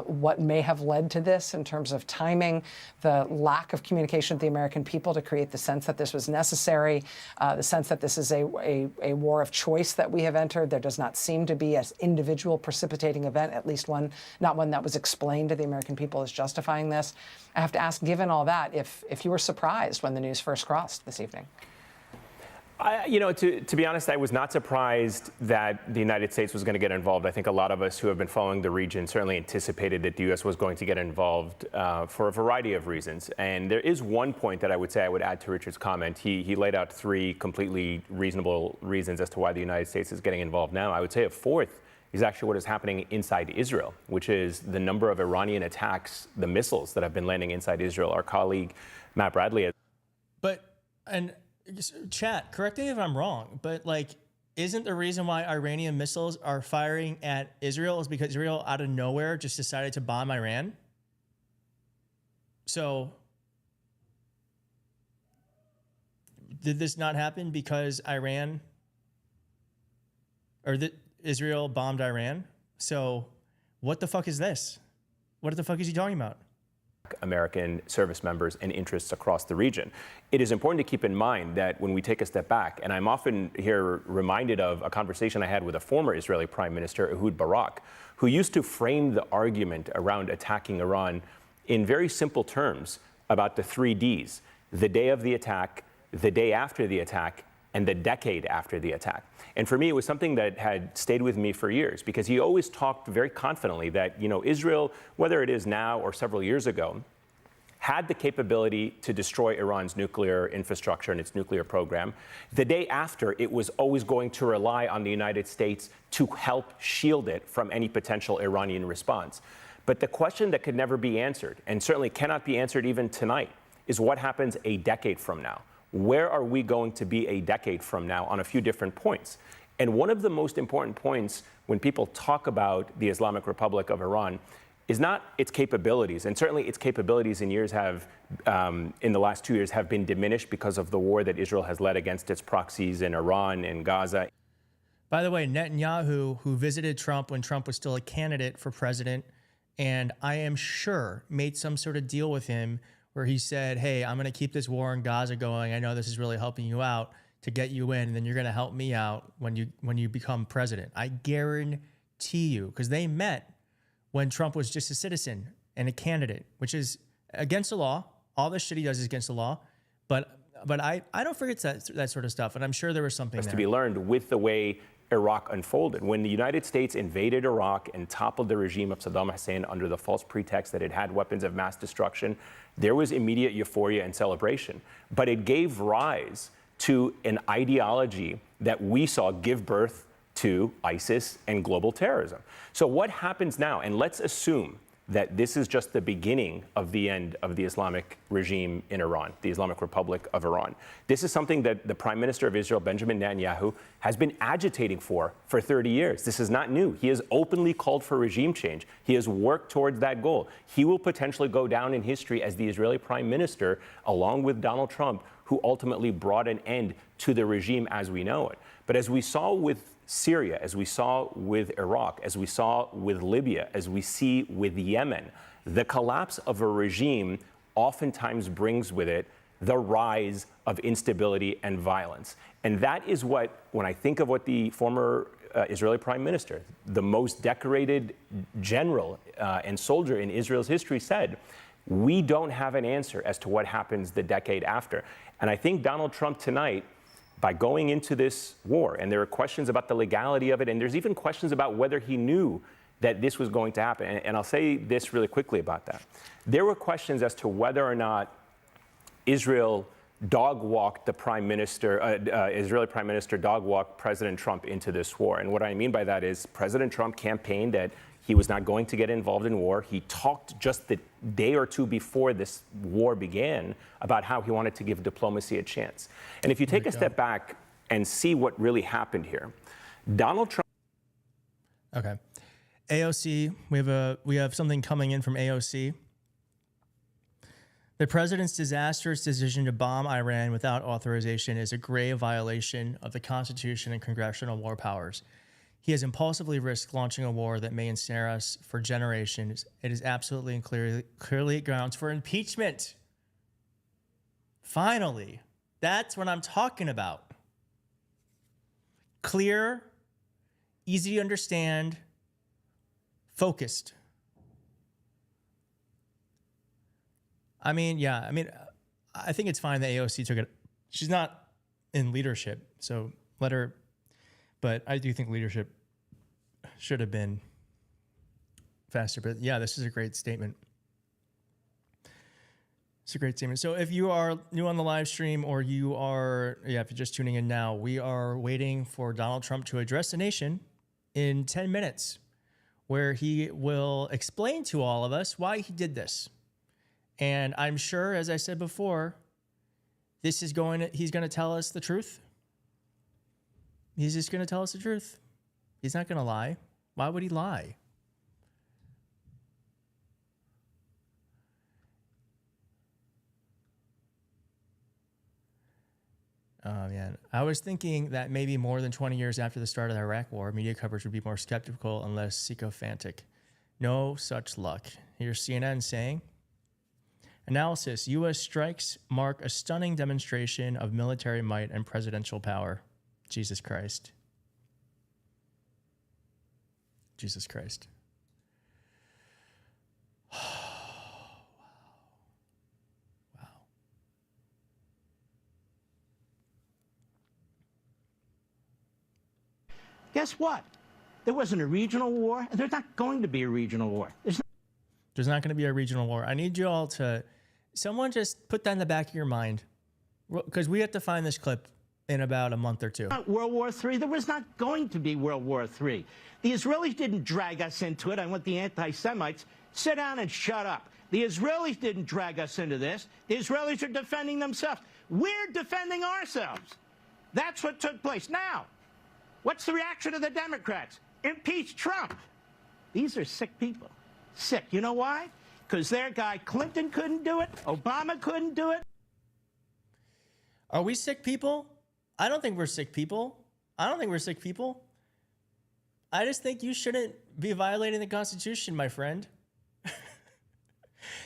what may have led to this in terms of timing, the lack of communication with the American people to create the sense that this was necessary, the sense that this is a war of choice that we have entered. There does not seem to be an individual precipitating event, at least not one that was explained to the American people as justifying this. I have to ask, given all that, if you were surprised when the news first crossed this evening. To be honest, I was not surprised that the United States was going to get involved. I think a lot of us who have been following the region certainly anticipated that the U.S. was going to get involved for a variety of reasons. And there is one point that I would say I would add to Richard's comment. He laid out three completely reasonable reasons as to why the United States is getting involved now. I would say a fourth is actually what is happening inside Israel, which is the number of Iranian attacks, the missiles that have been landing inside Israel. Our colleague, Matt Bradley. Chat, correct me if I'm wrong, but isn't the reason why Iranian missiles are firing at Israel is because Israel out of nowhere just decided to bomb Iran? So did this not happen because Israel bombed Iran? So what the fuck is this? What the fuck is he talking about? American service members and interests across the region. It is important to keep in mind that when we take a step back, and I'm often here reminded of a conversation I had with a former Israeli Prime Minister, Ehud Barak, who used to frame the argument around attacking Iran in very simple terms about the 3 Ds: the day of the attack, the day after the attack, and the decade after the attack. And for me, it was something that had stayed with me for years, because he always talked very confidently that, Israel, whether it is now or several years ago, had the capability to destroy Iran's nuclear infrastructure and its nuclear program. The day after, it was always going to rely on the United States to help shield it from any potential Iranian response. But the question that could never be answered, and certainly cannot be answered even tonight, is what happens a decade from now? Where are we going to be a decade from now on a few different points? And one of the most important points when people talk about the Islamic Republic of Iran is not its capabilities. And certainly its capabilities in the last 2 years have been diminished because of the war that Israel has led against its proxies in Iran and Gaza. By the way, Netanyahu, who visited Trump when Trump was still a candidate for president, and I am sure made some sort of deal with him where he said, hey, I'm going to keep this war in Gaza going. I know this is really helping you out to get you in, and then you're going to help me out when you become president. I guarantee you, because they met when Trump was just a citizen and a candidate, which is against the law. All this shit he does is against the law. But I don't forget that sort of stuff, and I'm sure there was something there. To be learned with the way Iraq unfolded. When the United States invaded Iraq and toppled the regime of Saddam Hussein under the false pretext that it had weapons of mass destruction, there was immediate euphoria and celebration. But it gave rise to an ideology that we saw give birth to ISIS and global terrorism. So what happens now? And let's assume that this is just the beginning of the end of the Islamic regime in Iran, the Islamic Republic of Iran. This is something that the Prime Minister of Israel, Benjamin Netanyahu, has been agitating for 30 years. This is not new. He has openly called for regime change. He has worked towards that goal. He will potentially go down in history as the Israeli Prime Minister, along with Donald Trump, who ultimately brought an end to the regime as we know it. But as we saw with Syria, as we saw with Iraq, as we saw with Libya, as we see with Yemen, the collapse of a regime oftentimes brings with it the rise of instability and violence. And that is what, when I think of what the former Israeli Prime Minister, the most decorated general and soldier in Israel's history, said, we don't have an answer as to what happens the decade after. And I think Donald Trump tonight, by going into this war, and there are questions about the legality of it, and there's even questions about whether he knew that this was going to happen. And I'll say this really quickly about that. There were questions as to whether or not Israel dog walked the prime minister, Israeli prime minister dog walked President Trump into this war. And what I mean by that is President Trump campaigned that he was not going to get involved in war. He talked just the day or two before this war began about how he wanted to give diplomacy a chance. And if you take a step back and see what really happened here, Donald Trump. Okay. AOC, we have something coming in from AOC. The president's disastrous decision to bomb Iran without authorization is a grave violation of the Constitution and congressional war powers. He has impulsively risked launching a war that may ensnare us for generations. It is absolutely and clearly grounds for impeachment. Finally, that's what I'm talking about. Clear, easy to understand, focused. I think it's fine that AOC took it. She's not in leadership, so let her. But I do think leadership should have been faster. But yeah, this is a great statement. It's a great statement. So if you are new on the live stream or if you're just tuning in now, we are waiting for Donald Trump to address the nation in 10 minutes, where he will explain to all of us why he did this. And I'm sure, as I said before, he's going to tell us the truth. He's just going to tell us the truth. He's not going to lie. Why would he lie? Oh, man. I was thinking that maybe more than 20 years after the start of the Iraq War, media coverage would be more skeptical and less sycophantic. No such luck. Here's CNN saying, analysis, U.S. strikes mark a stunning demonstration of military might and presidential power. Jesus Christ. Jesus Christ. Wow. Guess what? There wasn't a regional war, and there's not going to be a regional war. There's not going to be a regional war. I need you all to, someone just put that in the back of your mind, because we have to find this clip in about a month or two. World War III, there was not going to be World War III. The Israelis didn't drag us into it. I want the anti-Semites, sit down and shut up. The Israelis didn't drag us into this. The Israelis are defending themselves. We're defending ourselves. That's what took place. Now, what's the reaction of the Democrats? Impeach Trump. These are sick people. Sick. You know why? Because their guy Clinton couldn't do it. Obama couldn't do it. Are we sick people? I don't think we're sick people. I don't think we're sick people. I just think you shouldn't be violating the Constitution, my friend.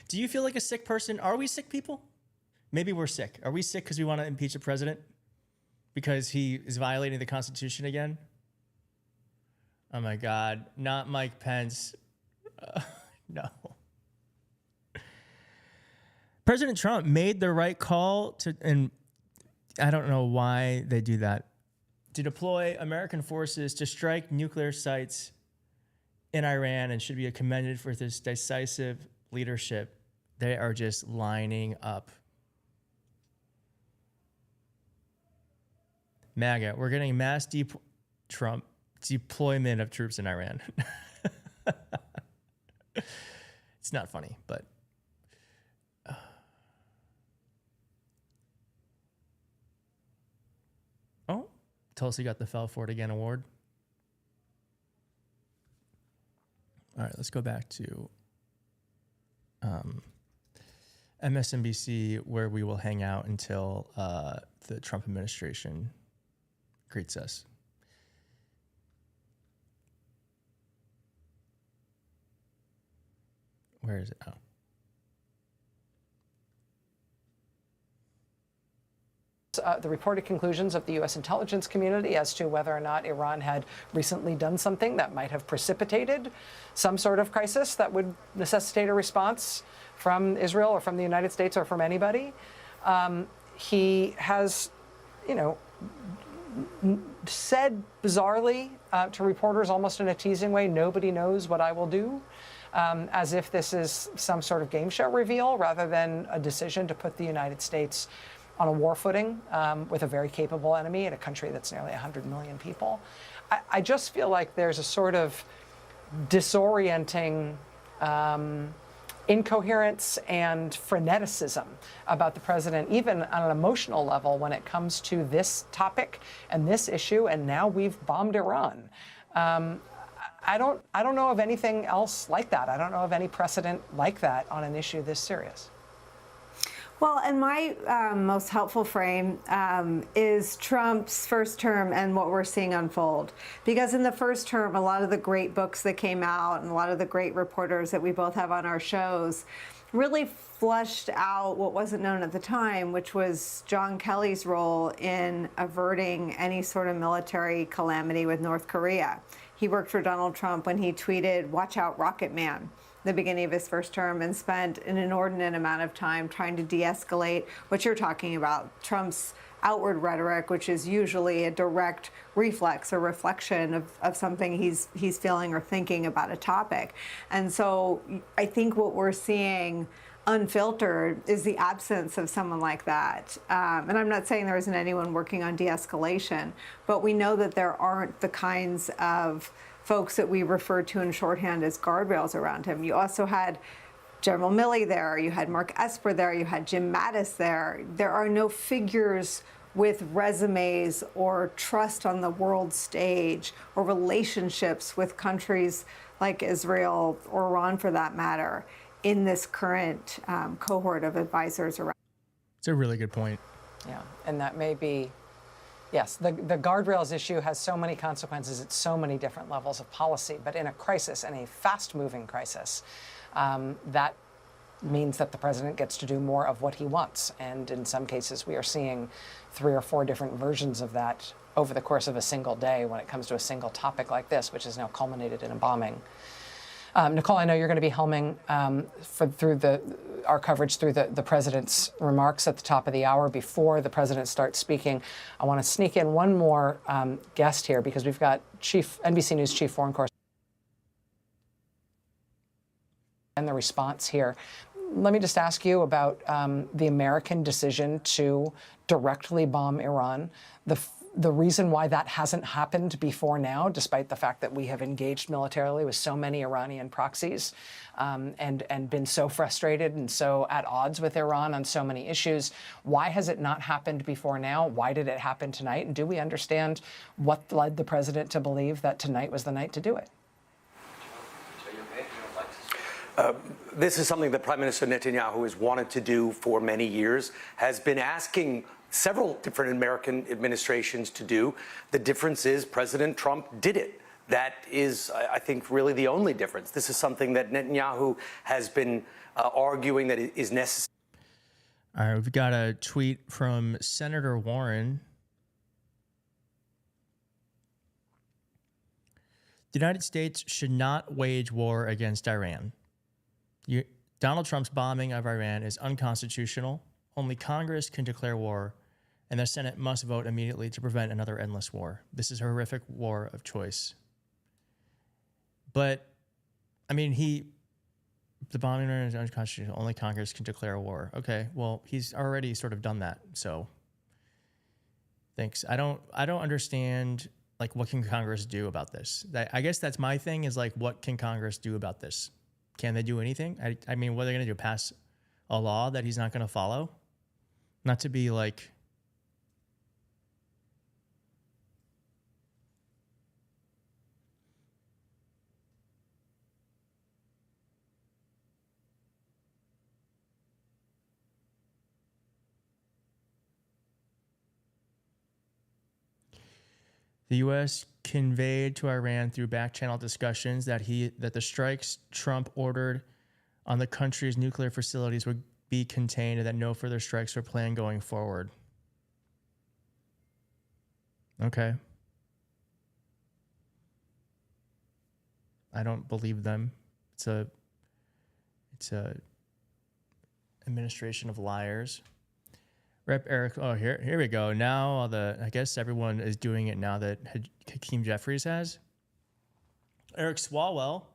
Do you feel like a sick person? Are we sick people? Maybe we're sick. Are we sick because we want to impeach the president? Because he is violating the Constitution again? Oh my God, not Mike Pence. No. President Trump made the right call to, and I don't know why they do that, to deploy American forces to strike nuclear sites in Iran, and should be commended for this decisive leadership. They are just lining up. MAGA, we're getting mass Trump deployment of troops in Iran. It's not funny, but oh, Tulsi got the Fell For It Again award. All right, let's go back to MSNBC, where we will hang out until the Trump administration greets us. Where is it? Oh. The reported conclusions of the U.S. intelligence community as to whether or not Iran had recently done something that might have precipitated some sort of crisis that would necessitate a response from Israel or from the United States or from anybody. He has, said bizarrely to reporters, almost in a teasing way, nobody knows what I will do, as if this is some sort of game show reveal rather than a decision to put the United States on a war footing with a very capable enemy in a country that's nearly 100 million people. I just feel like there's a sort of disorienting incoherence and freneticism about the president, even on an emotional level, when it comes to this topic and this issue. And now we've bombed Iran. I don't know of anything else like that. I don't know of any precedent like that on an issue this serious. Well, and my most helpful frame is Trump's first term and what we're seeing unfold. Because in the first term, a lot of the great books that came out and a lot of the great reporters that we both have on our shows really flushed out what wasn't known at the time, which was John Kelly's role in averting any sort of military calamity with North Korea. He worked for Donald Trump when he tweeted, "Watch out, Rocket Man," the beginning of his first term, and spent an inordinate amount of time trying to de-escalate what you're talking about, Trump's outward rhetoric, which is usually a direct reflex or reflection of something he's feeling or thinking about a topic. And so I think what we're seeing unfiltered is the absence of someone like that. And I'm not saying there isn't anyone working on de-escalation, but we know that there aren't the kinds of folks that we refer to in shorthand as guardrails around him. You also had General Milley there, you had Mark Esper there, you had Jim Mattis there. There are no figures with resumes or trust on the world stage or relationships with countries like Israel or Iran, for that matter, in this current cohort of advisors around. It's a really good point. Yeah, and that may be, yes, the guardrails issue has so many consequences at so many different levels of policy, but in a crisis, in a fast-moving crisis, that means that the president gets to do more of what he wants. And in some cases, we are seeing 3 or 4 different versions of that over the course of a single day when it comes to a single topic like this, which has now culminated in a bombing. Nicole, I know you're going to be helming through our coverage through the president's remarks at the top of the hour. Before the president starts speaking, I want to sneak in one more guest here, because we've got NBC News chief foreign correspondent and the response here. Let me just ask you about the American decision to directly bomb Iran. The reason why that hasn't happened before now, despite the fact that we have engaged militarily with so many Iranian proxies and been so frustrated and so at odds with Iran on so many issues, why has it not happened before now? Why did it happen tonight? And do we understand what led the president to believe that tonight was the night to do it? This is something that Prime Minister Netanyahu has wanted to do for many years, has been asking several different American administrations to do. The difference is President Trump did it. That is, I think, really the only difference. This is something that Netanyahu has been arguing that is necessary. All right, we've got a tweet from Senator Warren. The United States should not wage war against Iran. Donald Trump's bombing of Iran is unconstitutional. Only Congress can declare war, and the Senate must vote immediately to prevent another endless war. This is a horrific war of choice. But, I mean, the bombing of Iran is unconstitutional. Only Congress can declare a war. Okay, well, he's already sort of done that, so thanks. I don't understand, like, what can Congress do about this? I guess that's my thing, is like, what can Congress do about this? Can they do anything? I mean, what are they going to do? Pass a law that he's not going to follow? Not to be like... The U.S. conveyed to Iran through back-channel discussions that the strikes Trump ordered on the country's nuclear facilities would be contained and that no further strikes are planned going forward. Okay. I don't believe them. It's a administration of liars. Rep Eric, oh, here we go. Now I guess everyone is doing it now that Hakeem Jeffries has. Eric Swalwell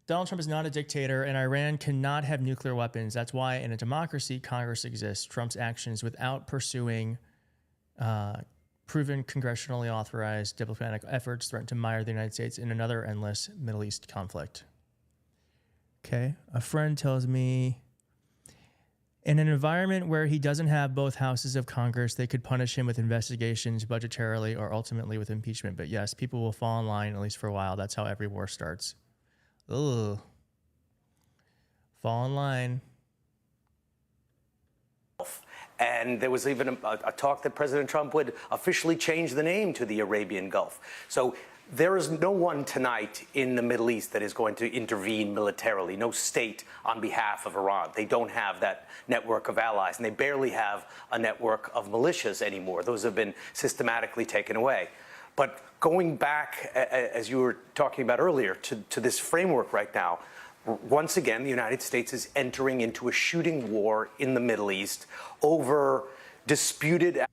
Donald Trump is not a dictator, and Iran cannot have nuclear weapons. That's why in a democracy, Congress exists. Trump's actions without pursuing proven congressionally authorized diplomatic efforts threaten to mire the United States in another endless Middle East conflict. Okay. A friend tells me, in an environment where he doesn't have both houses of Congress, they could punish him with investigations budgetarily or ultimately with impeachment. But yes, people will fall in line, at least for a while. That's how every war starts. Ugh. Fall in line. And there was even a talk that President Trump would officially change the name to the Arabian Gulf. So there is no one tonight in the Middle East that is going to intervene militarily, no state on behalf of Iran. They don't have that network of allies, and they barely have a network of militias anymore. Those have been systematically taken away. But going back, as you were talking about earlier, to this framework right now, once again, the United States is entering into a shooting war in the Middle East over disputed.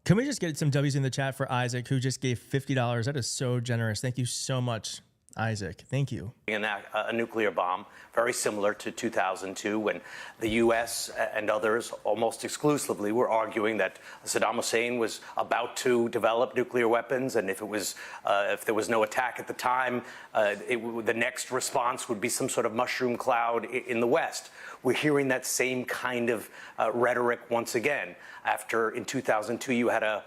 Can we just get some W's in the chat for Isaac, who just gave $50? That is so generous. Thank you so much, Isaac. Thank you. A nuclear bomb, very similar to 2002, when the U.S. and others almost exclusively were arguing that Saddam Hussein was about to develop nuclear weapons, and if there was no attack at the time, the next response would be some sort of mushroom cloud in the West. We're hearing that same kind of rhetoric once again. After in 2002, you had a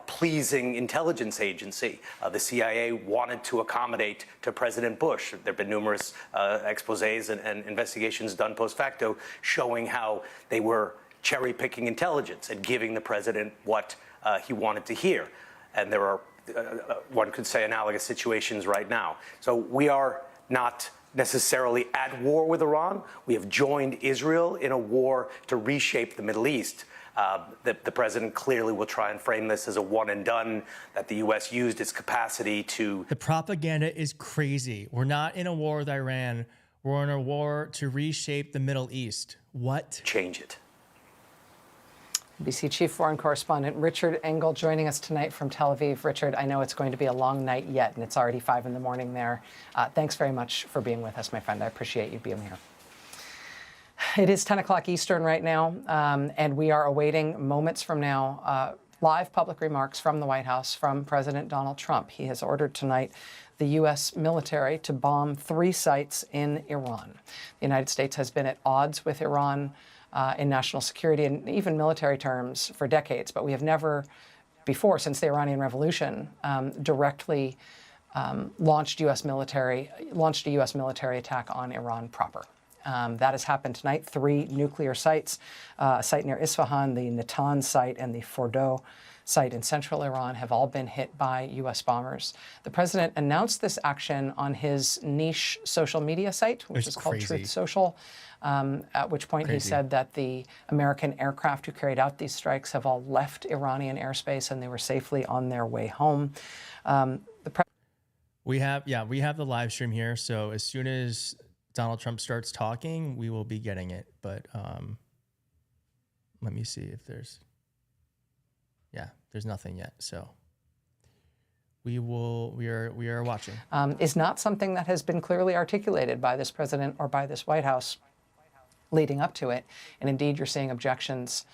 pleasing intelligence agency. The CIA wanted to accommodate to President Bush. There have been numerous exposés and investigations done post facto showing how they were cherry-picking intelligence and giving the president what he wanted to hear. And there are, one could say, analogous situations right now. So we are not necessarily at war with Iran. We have joined Israel in a war to reshape the Middle East. The president clearly will try and frame this as a one and done, that the U.S. used its capacity to. The propaganda is crazy. We're not in a war with Iran. We're in a war to reshape the Middle East. What? Change it. NBC Chief Foreign Correspondent Richard Engel joining us tonight from Tel Aviv. Richard, I know it's going to be a long night yet, and it's already 5 in the morning there. Thanks very much for being with us, my friend. I appreciate you being here. It is 10 o'clock Eastern right now, and we are awaiting moments from now live public remarks from the White House from President Donald Trump. He has ordered tonight the U.S. military to bomb 3 sites in Iran. The United States has been at odds with Iran in national security and even military terms for decades, but we have never before, since the Iranian Revolution, directly launched a U.S. military attack on Iran proper. That has happened tonight. 3 nuclear sites, a site near Isfahan, the Natanz site, and the Fordow site in central Iran have all been hit by U.S. bombers. The president announced this action on his niche social media site, which is called Truth Social, at which point he said that the American aircraft who carried out these strikes have all left Iranian airspace and they were safely on their way home. We have the live stream here, so as soon as Donald Trump starts talking, we will be getting it. But let me see if there's nothing yet. So we are watching. Is not something that has been clearly articulated by this president or by this White House leading up to it. And indeed, you're seeing objections,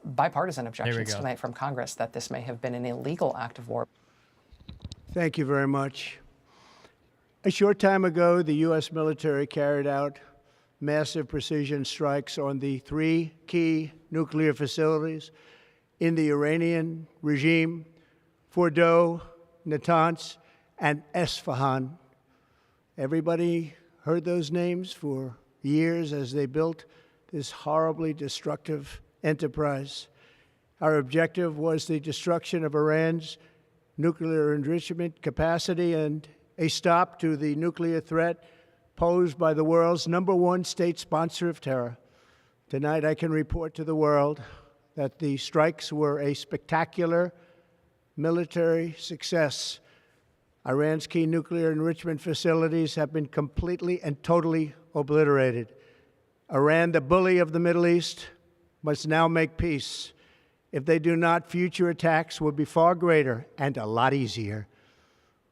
bipartisan objections tonight from Congress that this may have been an illegal act of war. Thank you very much. A short time ago, the U.S. military carried out massive precision strikes on the 3 key nuclear facilities in the Iranian regime: Fordow, Natanz, and Isfahan. Everybody heard those names for years as they built this horribly destructive enterprise. Our objective was the destruction of Iran's nuclear enrichment capacity and a stop to the nuclear threat posed by the world's #1 state sponsor of terror. Tonight, I can report to the world that the strikes were a spectacular military success. Iran's key nuclear enrichment facilities have been completely and totally obliterated. Iran, the bully of the Middle East, must now make peace. If they do not, future attacks will be far greater and a lot easier.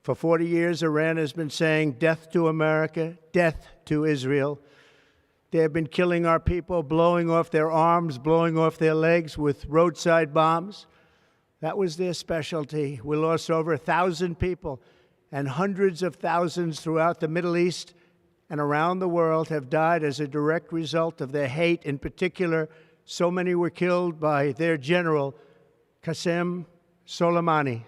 For 40 years, Iran has been saying death to America, death to Israel. They have been killing our people, blowing off their arms, blowing off their legs with roadside bombs. That was their specialty. We lost over 1,000 people, and hundreds of thousands throughout the Middle East and around the world have died as a direct result of their hate. In particular, so many were killed by their general, Qasem Soleimani.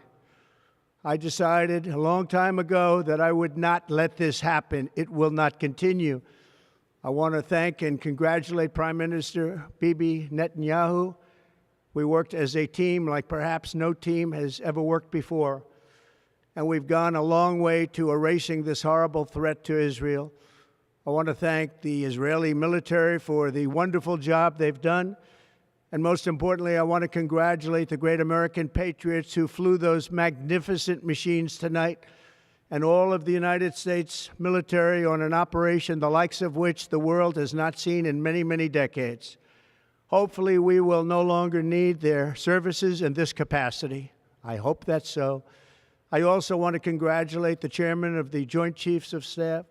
I decided a long time ago that I would not let this happen. It will not continue. I want to thank and congratulate Prime Minister Bibi Netanyahu. We worked as a team like perhaps no team has ever worked before. And we've gone a long way to erasing this horrible threat to Israel. I want to thank the Israeli military for the wonderful job they've done. And most importantly, I want to congratulate the great American patriots who flew those magnificent machines tonight, and all of the United States military on an operation the likes of which the world has not seen in many, many decades. Hopefully, we will no longer need their services in this capacity. I hope that's so. I also want to congratulate the chairman of the Joint Chiefs of Staff,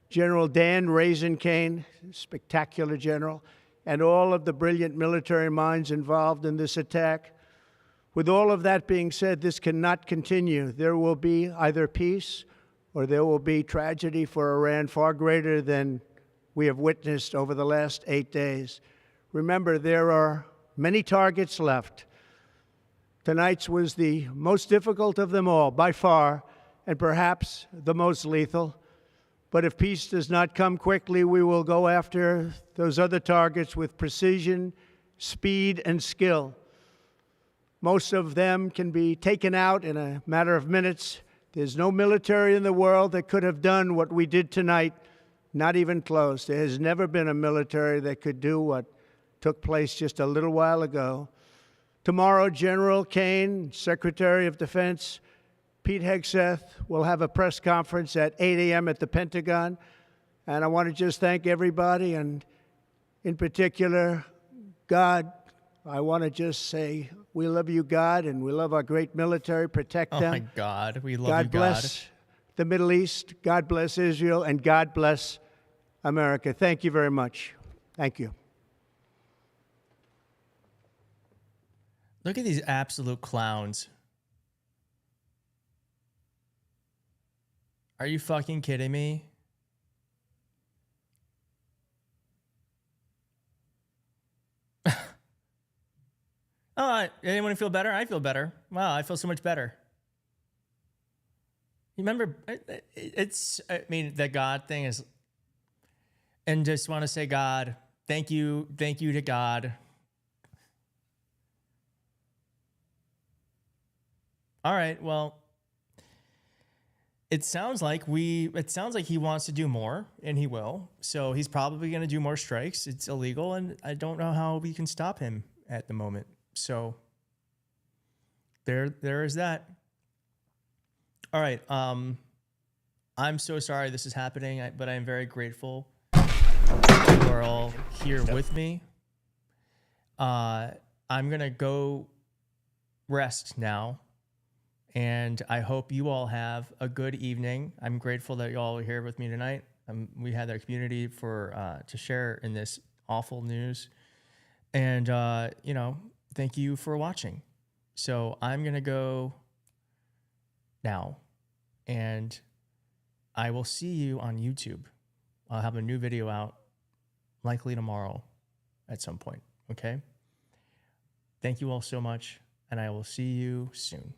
General Dan Raisin-Kane, spectacular general, and all of the brilliant military minds involved in this attack. With all of that being said, this cannot continue. There will be either peace or there will be tragedy for Iran far greater than we have witnessed over the last 8 days. Remember, there are many targets left. Tonight's was the most difficult of them all, by far, and perhaps the most lethal. But if peace does not come quickly, we will go after those other targets with precision, speed, and skill. Most of them can be taken out in a matter of minutes. There's no military in the world that could have done what we did tonight, not even close. There has never been a military that could do what took place just a little while ago. Tomorrow, General Kane, Secretary of Defense, Pete Hegseth will have a press conference at 8 a.m. at the Pentagon. And I want to just thank everybody, and in particular, God. I want to just say, we love you, God, and we love our great military. Protect them. Oh, my God. We love God you, God. bless the Middle East. God bless Israel. And God bless America. Thank you very much. Thank you. Look at these absolute clowns. Are you fucking kidding me? Oh, anyone feel better? I feel better. Wow, I feel so much better. You remember, I mean, the God thing is, and just want to say, God, thank you to God. All right, well, it sounds like he wants to do more, and he will. So he's probably going to do more strikes. It's illegal, and I don't know how we can stop him at the moment. So there is that. All right. I'm so sorry this is happening, but I'm very grateful you are all here with me. I'm going to go rest now, and I hope you all have a good evening. I'm grateful that you all are here with me tonight. We had our community to share in this awful news. And, thank you for watching. So I'm going to go now, and I will see you on YouTube. I'll have a new video out likely tomorrow at some point. Okay. Thank you all so much, and I will see you soon.